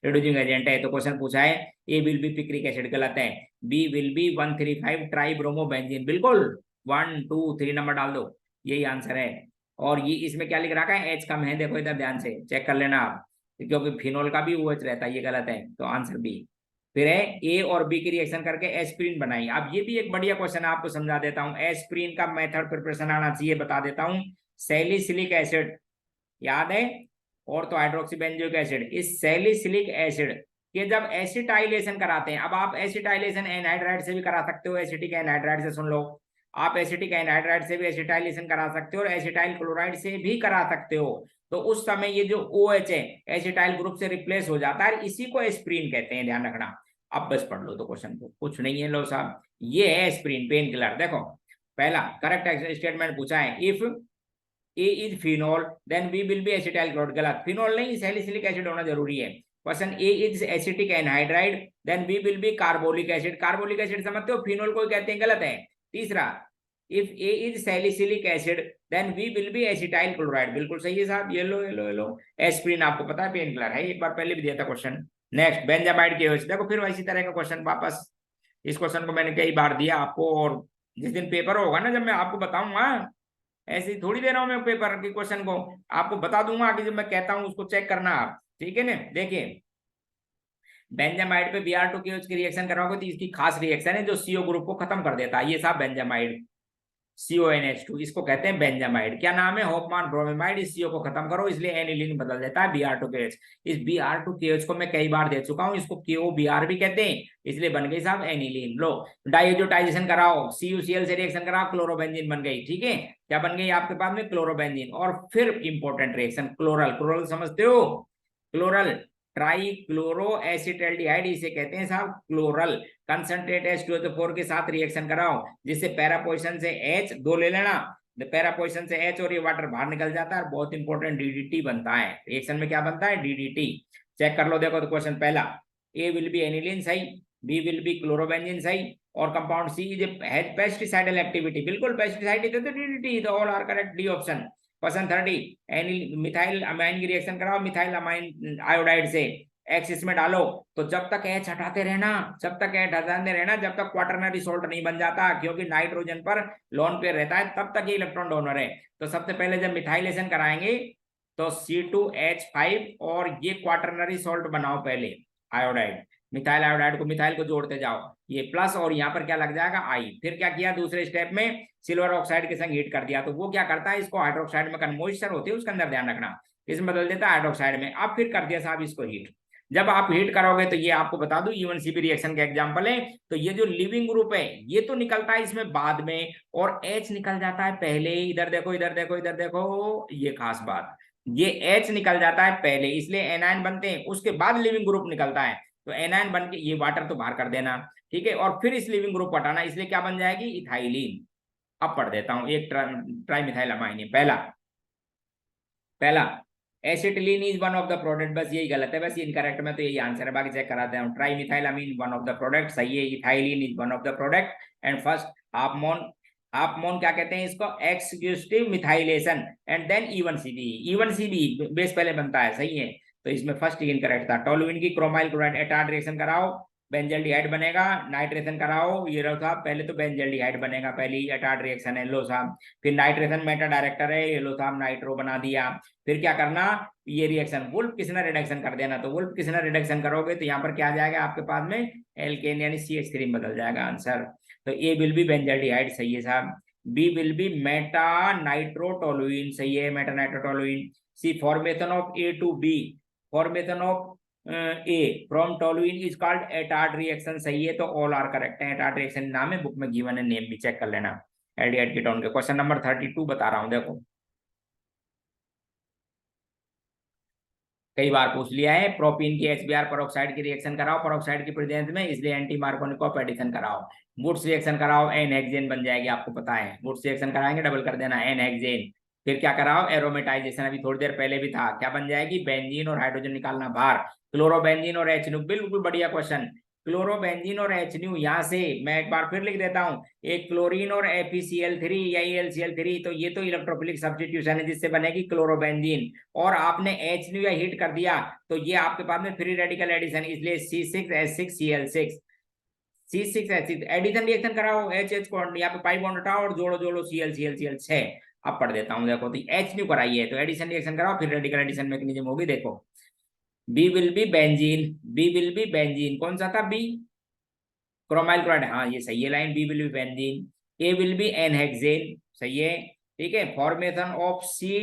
रिड्यूसिंग एजेंट है। तो क्वेश्चन पूछा है A will be picric acid, गलत है। B will be 135 tri bromo benzene, बिल्कुल 1 2 3 नंबर डाल दो, यही आंसर है। और ये इसमें क्या लिख रखा है, एच कम है, देखो इधर ध्यान से चेक कर लेना आप, क्योंकि फिनोल का भी OH रहता है, ये गलत है, तो आंसर बी। फिर है ए और बी की रिएक्शन करके एस्प्रिन बनाई। अब ये भी एक बढ़िया क्वेश्चन आपको समझा देता हूं, एस्प्रिन का मेथड प्रिपरेशन आना चाहिए, बता देता हूं। सैलिसिलिक एसिड याद है, और तो हाइड्रोक्सीबेंजोइक एसिड, इस सैलिसिलिक एसिड के जब एसिटाइलेशन कराते हैं, अब आप एसिटाइलेशन एनहाइड्राइड से भी करा सकते हो, एसिटिक एनहाइड्राइड से, सुन लो, आप एसिटिक एनहाइड्राइड से भी एसिटाइलेशन करा सकते हो और एसिटाइल क्लोराइड से भी करा सकते हो। तो उस समय ये जो OH है एसिटाइल ग्रुप से रिप्लेस हो जाता है, इसी को एस्प्रिन कहते हैं, ध्यान रखना। अब बस पढ़ लो तो क्वेश्चन को, कुछ नहीं है लो साहब, ये है एस्प्रिन पेन किलर। देखो, पहला करेक्ट स्टेटमेंट पूछा है, if A is phenol then B will be acetyl chloride, गलत, फिनोल नहीं सैलिसिलिक एसिड होना जरूरी है। Question A is acetic anhydride then B will be carbolic acid, carbolic acid समझते हो, फिनोल को कहते हैं, गलत है। तीसरा, if A is salicylic acid then B will be acetyl chloride, बिल्कुल सही है साहब, ये लो ये लो ये लो। एस्प्रिन आपको पता है पेन किलर है, एक बार पहले भी दिया था क्वेश्चन। नेक्स्ट, बेंजामाइड के OH, देखो फिर इसी तरह का क्वेश्चन वापस, इस क्वेश्चन को मैंने कई बार दिया आपको, और जिस दिन पेपर होगा ना जब मैं आपको बताऊंगा, ऐसे ही थोड़ी दे रहा हूं मैं पेपर के क्वेश्चन को, आपको बता दूंगा आगे, जब मैं कहता हूं उसको चेक करना आप, ठीक है ना। देखिए, बेंजामाइड पे Br2 की OH की रिएक्शन कराओगे तो इसकी खास रिएक्शन है जो CO ग्रुप को खत्म कर देता है, ये साहब बेंजामाइड, CONH2, इसको कहते हैं बेंजामाइड। क्या नाम है, होपमान ब्रोमीमाइड, इस CO को खत्म करो इसलिए एनिलीन बदल देता है Br2 के OH। इस Br2 के OH को मैं कई बार दे चुका हूं, इसको KOBr भी कहते हैं, इसलिए बन गई साहब एनिलीन। लो, डाइएजोटाइजेशन कराओ, CuCl से रिएक्शन कराओ, क्लोरोबेंजीन बन गई। ठीक है, क्या बन गई आपके पास में, क्लोरोबेंजीन। और फिर इंपॉर्टेंट रिएक्शन क्लोरल, क्लोरल समझते हो, क्लोरल ट्राई क्लोरो एसिटल्डिहाइड इसे कहते हैं साहब क्लोरल। कंसंट्रेट H2O4 के साथ रिएक्शन कराओ, जिससे पैरा पोजीशन से H दो ले लेना, पैरा पोजीशन से H और ये वाटर बाहर निकल जाता है, बहुत इंपॉर्टेंट DDT बनता है रिएक्शन में, क्या बनता है, DDT। चेक कर लो, देखो तो क्वेश्चन पहला, A विल बी एनिलीन सही, B विल बी क्लोरोबेंजीन सही, और compound C is has pesticidal activity, बिल्कुल पेस्टिसाइड तो DDT, तो all are correct, D option. Question 30, methyl amine की रिएक्शन कराओ मिथाइल अमाइन आयोडाइड से, एक्स इसमें डालो, तो जब तक एच हटाते रहना, जब तक एच हटाते रहना, जब तक क्वाटरनरी सॉल्ट नहीं बन जाता, क्योंकि नाइट्रोजन पर लोन पेयर रहता है, तब तक ये इलेक्ट्रॉन डोनर है। तो सबसे पहले जब मिथाइलेशन कराएंगे तो C2H5 और ये क्वाटरनरी सॉल्ट बनाओ पहले, आयोडाइड, मिथाइल आयोडाइड को, मिथाइल को जोड़ते जाओ, ये प्लस, और यहाँ पर क्या लग जाएगा आई। फिर क्या किया दूसरे स्टेप में, सिल्वर ऑक्साइड के संग हीट कर दिया, तो वो क्या करता है, इसको हाइड्रोक्साइड में मॉइस्चर होती है उसके अंदर, ध्यान रखना, इसमें बदल देता है हाइड्रोक्साइड में। अब फिर कर दिया साहब इसको हीट। जब आप हीट करोगे तो ये आपको बता दूं E1CP रिएक्शन का एग्जांपल है, तो ये जो लिविंग ग्रुप है ये तो निकलता है इसमें बाद में, और H निकल जाता है पहले। इधर देखो, इधर देखो, इधर देखो, ये खास बात, ये H निकल जाता है पहले, इसलिए एनायन बनते हैं, उसके बाद लिविंग ग्रुप निकलता है। तो एनायन बन के, ये वाटर तो बाहर कर देना, ठीक है, और फिर इस लिविंग ग्रुप को हटाना, इसलिए क्या बन जाएगी, इथाइलिन। अब पढ़ देता हूं, एक ट्राइमिथाइल अमाइन। पहला पहला acetylene is one of the product, बस यही गलत है, बस इनकरेक्ट में तो यही आंसर है, बाकी चेक कराते हैं। Trimethyl amine one of the product सही है, ethylene is one of the product. And first Hofmann, Hofmann क्या कहते हैं इसको, exhaustive methylation, and then E1CB base पहले बनता है, सही है। तो इसमें फर्स्ट इनकरेक्ट था। टोलुइन की क्रोमाइल क्लोराइड एटार्ड रिएक्शन कराओ, बेंजल्डिहाइड बनेगा, नाइट्रेशन कराओ, ये लो साहब, पहले तो बेंजल्डिहाइड बनेगा, पहली अटार्ड रिएक्शन है, लो साहब। फिर नाइट्रेशन मेटा डायरेक्टर है, ये लो साहब, नाइट्रो बना दिया। फिर क्या करना, ये रिएक्शन वुल्फ किसनर रिडक्शन कर देना, तो वुल्फ किसनर रिडक्शन करोगे तो यहाँ पर क्या आ जाएगा आपके पास में, एल्केन यानी CH3 बदल जाएगा आंसर। तो ए विल बी बेंजल्डिहाइड सही है साहब, B will be meta nitrotoluene सही है, meta nitrotoluene. C formation of A to B, formation of A from toluene is called Etard reaction सही है। तो ऑल आर करेक्ट है, एटार्ड रिएक्शन नाम है, बुक में गिवन है, नेम भी चेक कर लेना। एल्डिहाइड कीटोन के क्वेश्चन नंबर 32 बता रहा हूं, देखो कई बार पूछ लिया है, प्रोपीन की HBr पेरोक्साइड की रिएक्शन कराओ पेरोक्साइड की प्रेजेंस में, इसलिए एंटी मार्कोनिक ऑफ एडिशन कराओ। वुड्स रिएक्शन कराओ, एन हेक्सेन बन जाएगी, आपको पता है, वुड्स रिएक्शन कराएंगे डबल कर देना, एन हेक्सेन। फिर क्या कराओ, एरोमेटाइजेशन, अभी थोड़ी देर पहले भी था, क्या बन जाएगी, बेंजीन और हाइड्रोजन निकालना बाहर, क्लोरोबेंजीन और HNO, बिल्कुल बढ़िया क्वेश्चन। क्लोरोबेंजीन और HNO, यहाँ से मैं एक बार फिर लिख देता हूँ, एक क्लोरीन और FeCl3 या ElCl3, तो ये तो इलेक्ट्रोफिलिक सब्स्टिट्यूशन है जिससे बनेगी क्लोरोबेंजीन, और आपने HNO या हीट कर दिया तो ये आपके पास में फ्री रेडिकल एडिशन, इसलिए C6H6Cl6, C6H6 एडिशन रिएक्शन कराओ, HH को यहाँ पे पाई बॉन्ड हटाओ और जोड़ो जोड़ो Cl6 अब पढ़ देता हूँ, देखो तो HNO कराइए तो एडिशन रिएक्शन कराओ, फिर रेडिकल एडिशन मैकेनिज्म होगी, देखो B will be benzene, B will be benzene, कौन सा था बी, क्रोमाइल क्लोराइड, हाँ ये सही है line, B will be benzene. A will be n hexane सही है, ठीक है। Formation of C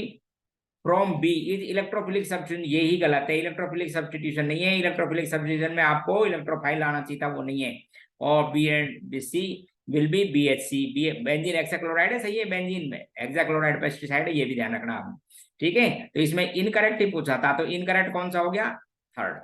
from B is electrophilic substitution, यही गलत है, इलेक्ट्रोफिलिक सब्स्टिट्यूशन नहीं है, इलेक्ट्रोफिलिक सब्स्टिट्यूशन में आपको इलेक्ट्रोफाइल लाना चाहिए था, वो नहीं है। और B and B C will be BHC, benzene hexachloride है, सही है, बेंजीन में हेक्साक्लोराइड पेस्टिसाइड है, ये भी ध्यान रखना आप, ठीक है। तो इसमें इनकरेक्ट ही पूछा था, तो इनकरेक्ट कौन सा हो गया, थर्ड।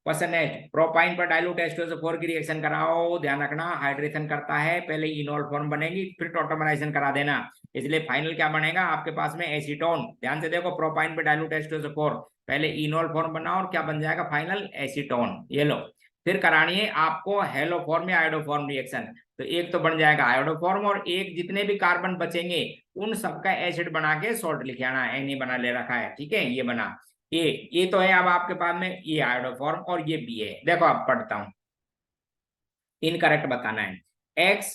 क्वेश्चन नेक्स्ट, प्रोपाइन पर डाइल्यूट H2SO4 की रिएक्शन कराओ, ध्यान रखना हाइड्रेशन करता है, पहले इनोल फॉर्म बनेगी, फिर टोटोमराइजेशन करा देना, इसलिए फाइनल क्या बनेगा आपके पास में, एसीटोन। ध्यान से देखो, प्रोपाइन पे डाइल्यूट H2SO4, पहले इनोल फॉर्म बनाओ और क्या बन जाएगा फाइनल, एसीटोन, ये लो। फिर करानी है आपको हेलोफॉर्म या आयोडोफॉर्म रिएक्शन, तो एक तो बन जाएगा आयोडोफॉर्म, और एक जितने भी कार्बन बचेंगे उन सबका एसिड बना के सॉल्ट लिख आना, Na बना ले रखा है, ठीक है, ये बना ये तो है। अब आपके पास में ये आयोडोफॉर्म और ये बी है, देखो अब पढ़ता हूं, इनकरेक्ट बताना है। X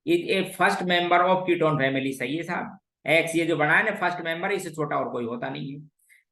is a first member of ketone family सही है साहब, एक्स ये जो बना है ना फर्स्ट मेंबर, इससे छोटा और कोई होता नहीं है।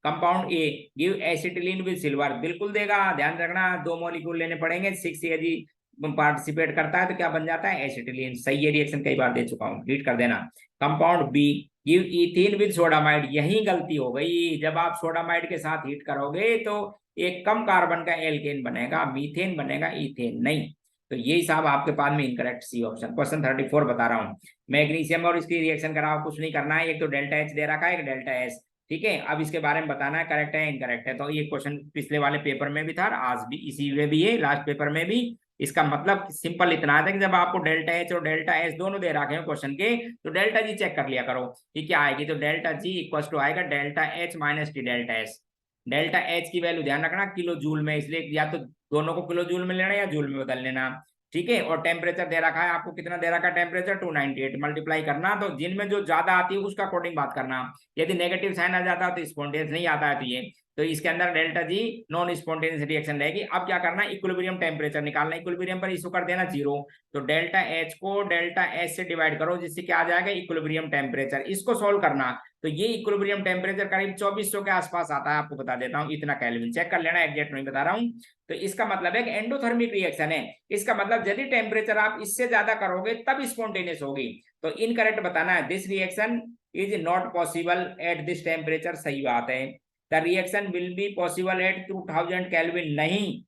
Compound A give acetylene with silver, बिल्कुल देगा, ध्यान रखना, 2 मॉलिक्यूल लेने पड़ेंगे, 6Ag पार्टिसिपेट करता है तो क्या बन जाता है, एसिटिलीन सही है, रिएक्शन कई बार दे चुका हूं, रीड कर देना। Compound B give ethene with sodamide, यही गलती हो गई, जब आप सोडामाइड के साथ हीट करोगे तो एक कम कार्बन का एल्केन बनेगा, मीथेन बनेगा, इथेन नहीं। तो यही साहब आपके पास में इनकरेक्ट सी ऑप्शन। क्वेश्चन 34 बता रहा हूँ, मैग्नीशियम और इसकी रिएक्शन कराओ, कुछ नहीं करना है, एक तो डेल्टा H दे रखा है, एक डेल्टा S, ठीक है। अब इसके बारे में बताना है करेक्ट है इनकरेक्ट है, तो ये क्वेश्चन पिछले वाले पेपर में भी था, आज भी इसी में भी है, लास्ट पेपर में भी। इसका मतलब सिंपल इतना था कि जब आपको डेल्टा H और डेल्टा S दोनों दे रखे हैं क्वेश्चन के, तो डेल्टा G चेक कर लिया करो कि क्या आएगी, तो डेल्टा G इक्वल टू आएगा delta H minus T delta S। Delta H की वैल्यू ध्यान रखना किलो जूल में, इसलिए या तो दोनों को किलो जूल में लेना या जूल में बदल लेना, ठीक है। और टेम्परेचर दे रखा है आपको, कितना दे रखा है टेम्परेचर, 298, मल्टीप्लाई करना, तो जिनमें जो ज्यादा आती है उसका अकॉर्डिंग बात करना, यदि नेगेटिव साइन आ जाता है तो स्पॉन्टेनियस नहीं आता है, तो ये तो इसके अंदर delta G non spontaneous reaction रहेगी। अब क्या करना है, इक्विलिब्रियम टेम्परेचर निकालना है, इक्विलिब्रियम पर इशू कर देना 0। तो डेल्टा एच को डेल्टा एच से डिवाइड करो, जिससे क्या आ जाएगा इक्विलिब्रियम टेम्परेचर। इसको सोल्व करना, तो ये इक्विलिब्रियम टेम्परेचर करीब 2400 के आसपास आता है, आपको बता देता हूँ इतना केल्विन, चेक कर लेना, एग्जैक्ट नहीं बता रहा हूँ। तो इसका मतलब है कि एंडोथर्मिक रिएक्शन है, इसका मतलब यदि टेम्परेचर आप इससे ज्यादा करोगे तब स्पॉन्टेनियस होगी। तो इनकरेक्ट बताना है, this reaction is not possible at this temperature, सही बात है। The reaction will be possible eight 2000 kelvin, नहीं,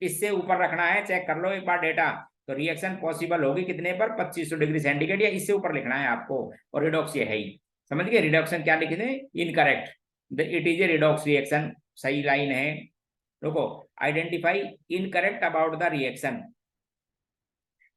इससे ऊपर रखना है, चेक कर लो एक बार डेटा। तो रिएक्शन पॉसिबल होगी कितने पर, 2500 डिग्री सेंटीग्रेड या इससे ऊपर लिखना है आपको। और रिडॉक्स ये है ही, समझ गए। रिडक्शन क्या लिखे थे, incorrect, it is a redox reaction, सही लाइन है। देखो, identify incorrect about the reaction.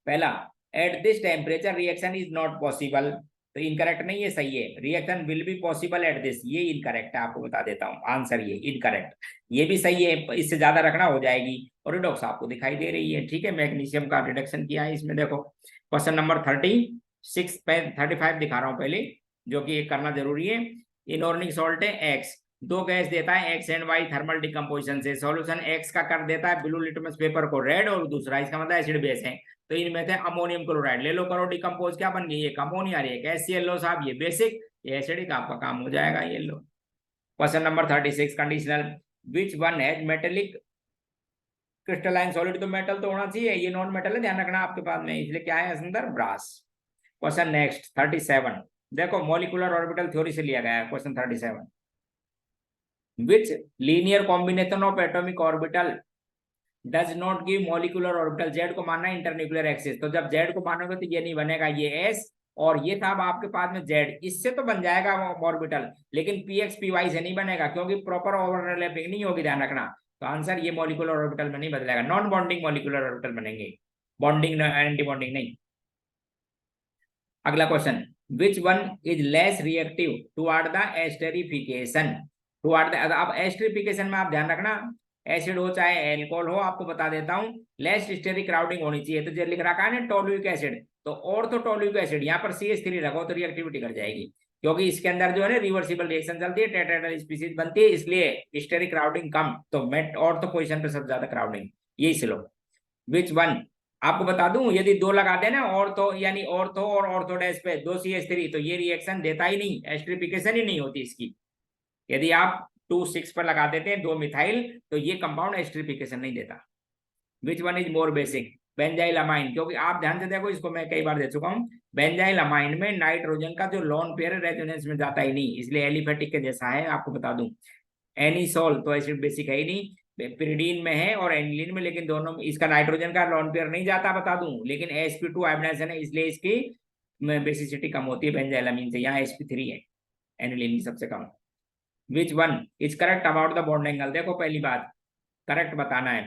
पहला, at this temperature reaction is not possible, तो इनकरेक्ट नहीं है, सही है। Reaction will be possible at this, ये इनकरेक्ट है, आपको बता देता हूं आंसर ये इनकरेक्ट। ये भी सही है, इससे ज्यादा रखना हो जाएगी। और रिडॉक्स आपको दिखाई दे रही है, ठीक है, मैग्नीशियम का रिडक्शन किया है इसमें। देखो क्वेश्चन नंबर 36 35 दिखा रहा हूं पहले, जो कि करना जरूरी है। इनऑर्गेनिक सॉल्ट है एक्स, दो गैस देता है X and Y thermal decomposition से। सॉल्यूशन एक्स का कर देता है ब्लू लिटमस पेपर को रेड, और दूसरा इसका मतलब एसिड बेस है। तो इनमें थे अमोनियम क्लोराइड, ले लो करो डिकम्पोज, क्या बन गई, एक अमोनिया, एक HCl साहब, ये बेसिक, ये एसिडिक, आपका काम हो जाएगा, ये लो। Question number 36 conditional, which one has metallic crystalline solid, तो मेटल तो होना चाहिए, ये नॉन मेटल है, ध्यान रखना आपके पास में, इसलिए क्या है अंदर, ब्रास। क्वेश्चन नेक्स्ट 37, देखो मॉलिक्यूलर ऑर्बिटल थ्योरी से लिया गया है question 37। Which linear combination of atomic orbital does not give molecular orbital, Z को मानना है इंटरन्यूक्लियर एक्सिस, तो जब जेड को मानोगे तो ये नहीं बनेगा, ये एस, और ये था आपके पास में जेड, इससे तो बन जाएगा ऑर्बिटल, लेकिन पीएक्स पीवाई से नहीं बनेगा, क्योंकि प्रॉपर ओवरलैपिंग नहीं होगी, ध्यान रखना। तो आंसर ये मॉलिक्यूलर ऑर्बिटल में नहीं बदलेगा, नॉन बॉन्डिंग मॉलिक्यूलर ऑर्बिटल बनेंगे, बॉन्डिंग एंटी बॉन्डिंग नहीं। अगला question, which one is less reactive toward the esterification, toward the, अब एस्टेरिफिकेशन में आप ध्यान रखना, एसिड हो चाहे एल्कोहल हो, आपको बता देता हूं, लेस स्टेरिक क्राउडिंग होनी चाहिए। तो जो लिख रखा है ना टोलुइक एसिड, तो ऑर्थोटोलुइक एसिड, यहाँ पर CH3 रखो तो रिएक्टिविटी कर जाएगी, क्योंकि इसके अंदर जो है ना रिवर्सिबल रिएक्शन चलती है, टेट्राहेड्रल स्पीशीज बनती है, इसलिए स्टेरिक क्राउडिंग कम, तो मेट ऑर्थो पोजीशन पे सबसे ज्यादा क्राउडिंग, यही से लो। विच वन, आपको बता दूं, यदि दो लगा देना ऑर्थो, यानी ऑर्थो और ऑर्थोडेस पे 2 CH3, तो ये रिएक्शन देता ही नहीं, एस्टरिफिकेशन ही नहीं होती इसकी। यदि आप 2 6 पर लगा देते हैं 2 मिथाइल, तो ये कंपाउंड एस्टरिफिकेशन नहीं देता। विच one is more basic, benzyl amine, क्योंकि आप ध्यान से देखो, इसको मैं कई बार दे चुका हूं, बेंजाइल अमाइन में नाइट्रोजन का जो लोन पेयर है रेजोनेंस में जाता ही नहीं, इसलिए एलिफेटिक के जैसा है, आपको बता दूं। एनिसोल तो एसिड बेसिक है ही नहीं, पिरिडीन में है और एनिलीन में, लेकिन दोनों में इसका नाइट्रोजन का लोन पेयर नहीं जाता, बता दूं, लेकिन sp2 हाइब्रिडाइजेशन है, इसलिए इसकी बेसिसिटी कम होती है बेंजाइलामीन से, यहाँ sp3 है, एनिलीन की सबसे कम। Which one is correct about the bond angle, देखो पहली बात करेक्ट बताना है,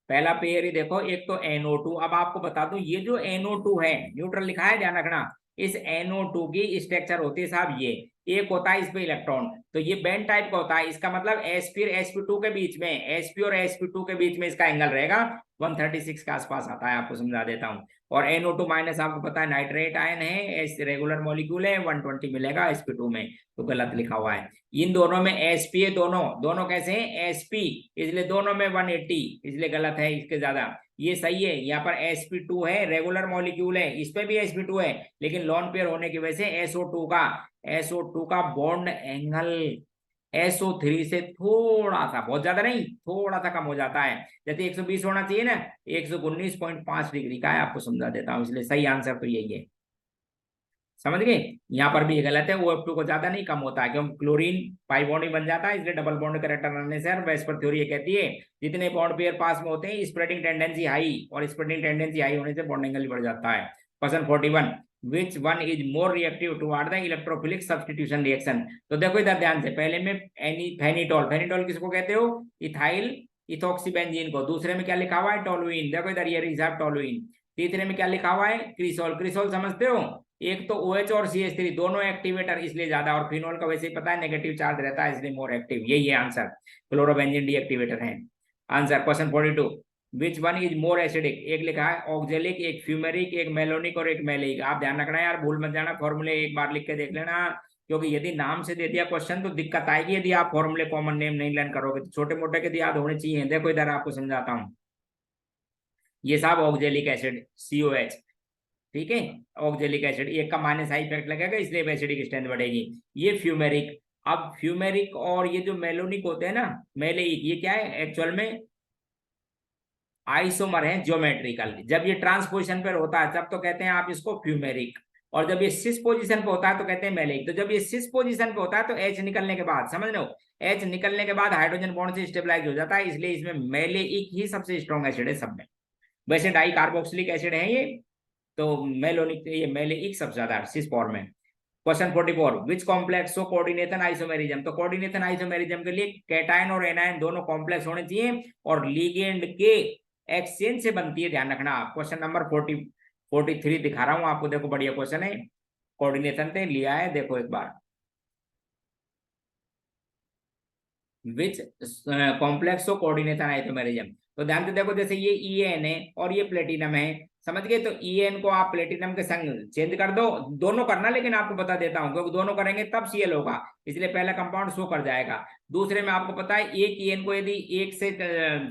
पहला पेयर ही देखो, एक तो NO2, अब आपको बता दूं, ये जो NO2 है, न्यूट्रल लिखा है, ध्यान रखना, इस NO2 की स्ट्रक्चर होती है साहब, ये एक होता है इस पे इलेक्ट्रॉन, तो ये बैंड टाइप का होता है, इसका मतलब sp और sp2 के बीच में, sp और sp2 के बीच में इसका एंगल रहेगा 136 के आसपास आता है, आपको समझा देता हूं। और NO2 माइनस आपको पता है नाइट्रेट आयन है, रेगुलर मॉलिक्यूल है, 120 मिलेगा sp2 में, तो गलत लिखा हुआ है। इन दोनों में sp है, दोनों कैसे हैं, sp, इसलिए दोनों में 180, इसलिए गलत है, इसके ज्यादा ये सही है। यहाँ पर sp2 है, रेगुलर मॉलिक्यूल है, इस पे भी sp2 है, लेकिन लॉन पेयर होने की वजह से SO2 का बॉन्ड एंगल SO3 से थोड़ा सा, बहुत ज्यादा नहीं, थोड़ा सा कम हो जाता है, जैसे 120 होना चाहिए ना, 119.5 डिग्री का है, आपको समझा देता हूं, इसलिए सही आंसर तो यही है, समझ गए। यहाँ पर भी ये गलत है, OF2 को ज्यादा नहीं कम होता है, क्योंकि क्लोरीन पाई बॉन्ड ही बन जाता है, इसलिए डबल बॉन्ड करेक्टर रहने से वेस्पर थ्योरी ये कहती है, जितने बॉन्ड पेयर पास में होते हैं स्प्रेडिंग टेंडेंसी हाई, और स्प्रेडिंग टेंडेंसी हाई होने से बॉन्ड एंगल बढ़ जाता है। Question 41, which one is more reactive toward the electrophilic substitution reaction, तो देखो इधर ध्यान से, पहले में फेनिटोल किसको कहते हो, इथाइल इथोक्सीबेंजीन को, दूसरे में क्या लिखा हुआ है, टोलुइन, देखो इधर ये रिजर्व टोलुइन, तीसरे में क्या लिखा हुआ है, क्रिसोल समझते हो, एक तो OH और CH3 दोनों एक्टिवेटर, इसलिए ज्यादा, और फिनोल का वैसे ही पता है नेगेटिव चार्ज रहता है, इसलिए मोर एक्टिव, यही है आंसर, क्लोरोबेंजीन डीएक्टिवेटर है answer. Question 42, which one is more acidic, एक लिखा है ऑक्जेलिक, एक फ्यूमेरिक, एक मेलोनिक और एक मेलिक, आप ध्यान रखना यार, भूल मत जाना, फॉर्मूले एक बार लिख के देख लेना, क्योंकि यदि नाम से दे दिया क्वेश्चन तो दिक्कत आएगी यदि आप फॉर्मूले कॉमन नेम नहीं लर्न करोगे, तो छोटे मोटे के याद होने चाहिए। देखो इधर आपको समझाता हूँ, ये साहब ऑक्जेलिक एसिड COH, ठीक है, ऑक्जेलिक एसिड, एक का माइनस आई इफेक्ट लगेगा इसलिए एसिडिक स्ट्रेंथ बढ़ेगी। ये फ्यूमेरिक, अब फ्यूमेरिक और ये जो मेलोनिक होते हैं ना, मेलेइक, ये क्या है एक्चुअल में आइसोमर है ज्योमेट्रिकल। जब ये ट्रांसपोजिशन पर होता है तब तो कहते हैं आप इसको फ्यूमेरिक, और जब ये सिस पोजीशन पे होता है तो कहते हैं मेलेइक। तो जब ये सिस पोजीशन पे होता है तो H निकलने के बाद, समझ लो, H निकलने के बाद हाइड्रोजन बॉन्ड से स्टेबलाइज हो जाता है, इसलिए इसमें मेलेइक ही सबसे स्ट्रॉन्ग एसिड है सब में। वैसे डाई कार्बोक्सिलिक एसिड है ये, तो मेलोनिक, ये मेलेइक सबसे ज्यादा सिस फॉर्म में। क्वेश्चन 44, विच कॉम्प्लेक्स सो कोऑर्डिनेशन आइसोमेरिज्म। तो कोऑर्डिनेशन आइसोमेरिज्म के लिए कैटायन और एनायन दोनों कॉम्प्लेक्स होने चाहिए और लिगेंड के एक्सचेंज से बनती है, ध्यान रखना। क्वेश्चन नंबर 43 दिखा रहा हूं आपको, देखो बढ़िया क्वेश्चन है, कोऑर्डिनेशन पे लिया है, देखो एक बार। विच कॉम्प्लेक्स ऑफ कोऑर्डिनेशन आइसोमेरिज्म, तो ध्यान से देखो, जैसे ये EN है और ये प्लेटिनम है, समझ गए, तो EN को आप प्लेटिनम के संग चेंज कर दो, दोनों करना, लेकिन आपको बता देता हूं क्योंकि दोनों करेंगे तब Cl होगा, इसलिए पहला कंपाउंड शो कर जाएगा। दूसरे में आपको पता है एक EN को यदि एक से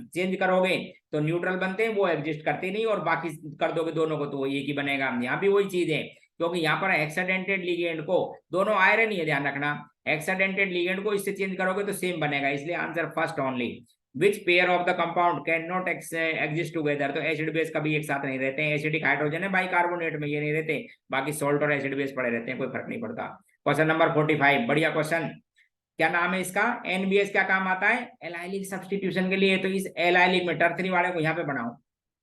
चेंज करोगे तो न्यूट्रल बनते हैं, वो एग्जिस्ट करते नहीं, और बाकी कर दोगे दोनों को तो वो एक ही बनेगा। यहाँ भी वही चीज है, क्योंकि यहाँ पर हेक्साडेंटेड लिगेंड को, दोनों आयरन ही है, ध्यान रखना, हेक्साडेंटेड लिगेंड को इससे चेंज करोगे तो सेम बनेगा, इसलिए answer first only. Which pair of the compound can not exist together, तो एसिड बेस कभी एक साथ नहीं रहते हैं, एसिडिक हाइड्रोजन है बाइकार्बोनेट में, ये नहीं रहते, बाकी सोल्ट और एसिड बेस पड़े रहते हैं, कोई फर्क नहीं पड़ता। क्वेश्चन नंबर 45, बढ़िया क्वेश्चन, क्या नाम है इसका, NBS क्या काम आता है, एलाइलिक सब्स्टिट्यूशन के लिए। तो इस एलाइलिक में टर्सरी वाले को यहाँ पे बनाओ,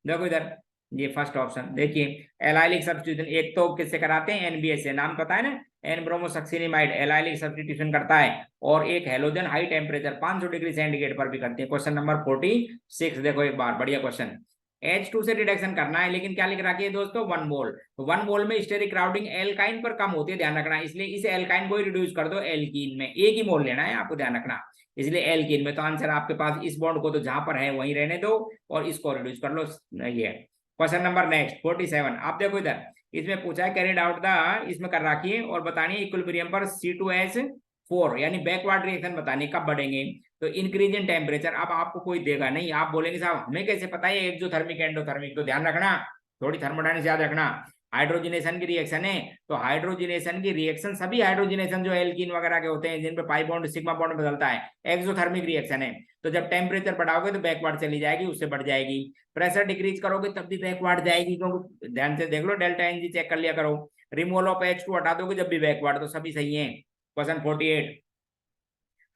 देखो इधर, ये फर्स्ट ऑप्शन देखिए, एलाइलिक सब्स्टिट्यूशन एक तो किससे कराते हैं, NBS से, नाम पता है ना, एन ब्रोमोसक्सिनिमाइड एलाइलिक सब्स्टिट्यूशन करता है, और एक halogen high temperature 500 degree centigrade पर भी करते हैं। क्वेश्चन नंबर 46 देखो एक बार, बढ़िया क्वेश्चन, H2 से रिडक्शन करना है, लेकिन क्या लिख रखी है दोस्तों, 1 मोल, तो 1 मोल में स्टेरिक क्राउडिंग एल्काइन पर कम होती है, ध्यान रखना, इसलिए इस एल्काइन को ही रिड्यूस कर दो एल्कीन में, एक ही मोल लेना है आपको, ध्यान रखना, इसलिए एल्कीन में। तो आंसर आपके पास इस बॉन्ड को तो जहां पर है वहीं रहने दो और इसको रिड्यूस कर लो, ये। क्वेश्चन नंबर नेक्स्ट 47, आप देखो इधर, इसमें पूछा है कैरिड आउट द, इसमें कर रखी है और बतानी है इक्विलिब्रियम पर C2H4 यानी बैकवर्ड रिएक्शन बतानी कब बढ़ेंगे, तो इंक्रीज इन टेम्परेचर। अब आपको कोई देगा नहीं, आप बोलेंगे साहब हमें कैसे पता है एक्सोथर्मिक एंडोथर्मिक, तो ध्यान रखना, थोड़ी थर्मोडायनेमिक्स याद रखना। हाइड्रोजिनेशन की रिएक्शन है, तो हाइड्रोजिनेशन की रिएक्शन, सभी हाइड्रोजिनेशन जो एल्कीन वगैरह के होते हैं जिन पे पाई बॉन्ड सिग्मा बॉन्ड बदलता है, एक्सोथर्मिक रिएक्शन है, तो जब टेम्परेचर बढ़ाओगे तो बैकवर्ड चली जाएगी, उससे बढ़ जाएगी, प्रेशर डिक्रीज करोगे तब भी बैकवर्ड जाएगी, क्योंकि ध्यान से देख लो, डेल्टा NG चेक कर लिया करो, रिमूवल ऑफ H2 हटा दोगे जब भी बैकवर्ड, तो सभी सही है। Question 48,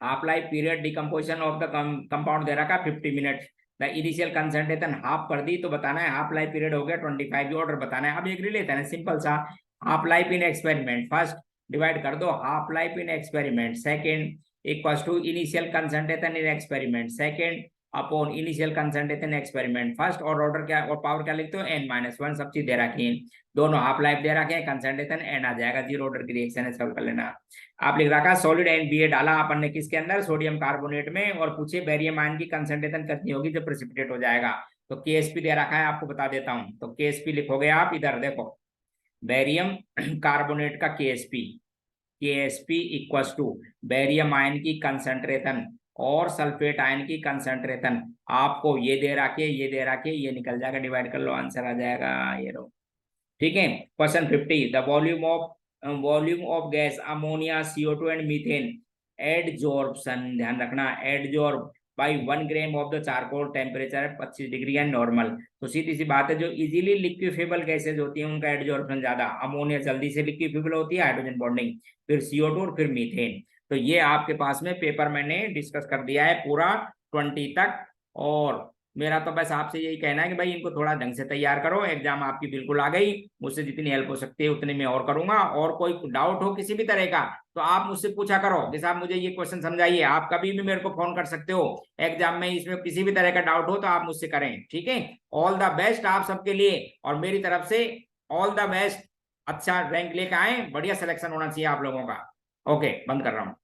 half life period decomposition of the compound दे रखा 50 minute, the initial concentration half कर दी, तो बताना है हाफ लाइफ पीरियड हो गया 25, ऑर्डर बताना है। अब एक रिलेशन है सिंपल सा, half life in experiment, first divide कर दो half life in experiment, second equals to initial concentration in experiment second upon initial concentration experiment first, और ऑर्डर क्या और पावर क्या लिखते हो, N-1, सब चीज दे रखी है, दोनों हाफ लाइफ दे रखे हैं, कंसंट्रेशन N आ जाएगा, जीरो ऑर्डर की रिएक्शन है, सॉल्व कर लेना। आप लिख रखा सॉलिड NBA डाला अपन ने किसके अंदर, सोडियम कार्बोनेट में, और पूछे बेरियम आयन की कंसंट्रेशन कितनी होगी जब प्रेसिपिटेट हो जाएगा, तो KSP दे रखा है, आपको बता देता हूं, तो KSP लिखोगे आप इधर देखो, बेरियम कार्बोनेट का KSP equals to barium ion की कंसंट्रेशन और सल्फेट आयन की कंसंट्रेशन, आपको ये दे रखे, ये दे रखे, ये निकल जाएगा, डिवाइड कर लो, आंसर आ जाएगा, ये रो, ठीक है। Question 50, the volume of gas ammonia CO2 and methane adsorption, ध्यान रखना, adsorb by 1 gram of the charcoal, temperature 25 degree and normal, तो सीधी सी बात है, जो इजीली लिक्विफेबल गैसेज होती हैं उनका एडजॉर्प्शन ज्यादा, अमोनिया जल्दी से लिक्विफेबल होती है, हाइड्रोजन बॉन्डिंग, फिर CO2 और फिर मीथेन। तो ये आपके पास में पेपर मैंने डिस्कस कर दिया है पूरा 20 तक, और मेरा तो बस आपसे यही कहना है कि भाई इनको थोड़ा ढंग से तैयार करो, एग्जाम आपकी बिल्कुल आ गई, मुझसे जितनी हेल्प हो सकती है उतनी मैं और करूंगा, और कोई डाउट हो किसी भी तरह का तो आप मुझसे पूछा करो कि साहब मुझे ये क्वेश्चन समझाइए, आप कभी भी मेरे को फोन कर सकते हो एग्जाम में, इसमें किसी भी तरह का डाउट हो तो आप मुझसे करें, ठीक है। ऑल द बेस्ट आप सबके लिए, और मेरी तरफ से ऑल द बेस्ट, अच्छा रैंक लेकर आए, बढ़िया सिलेक्शन होना चाहिए आप लोगों का। ओके, बंद कर रहा हूँ।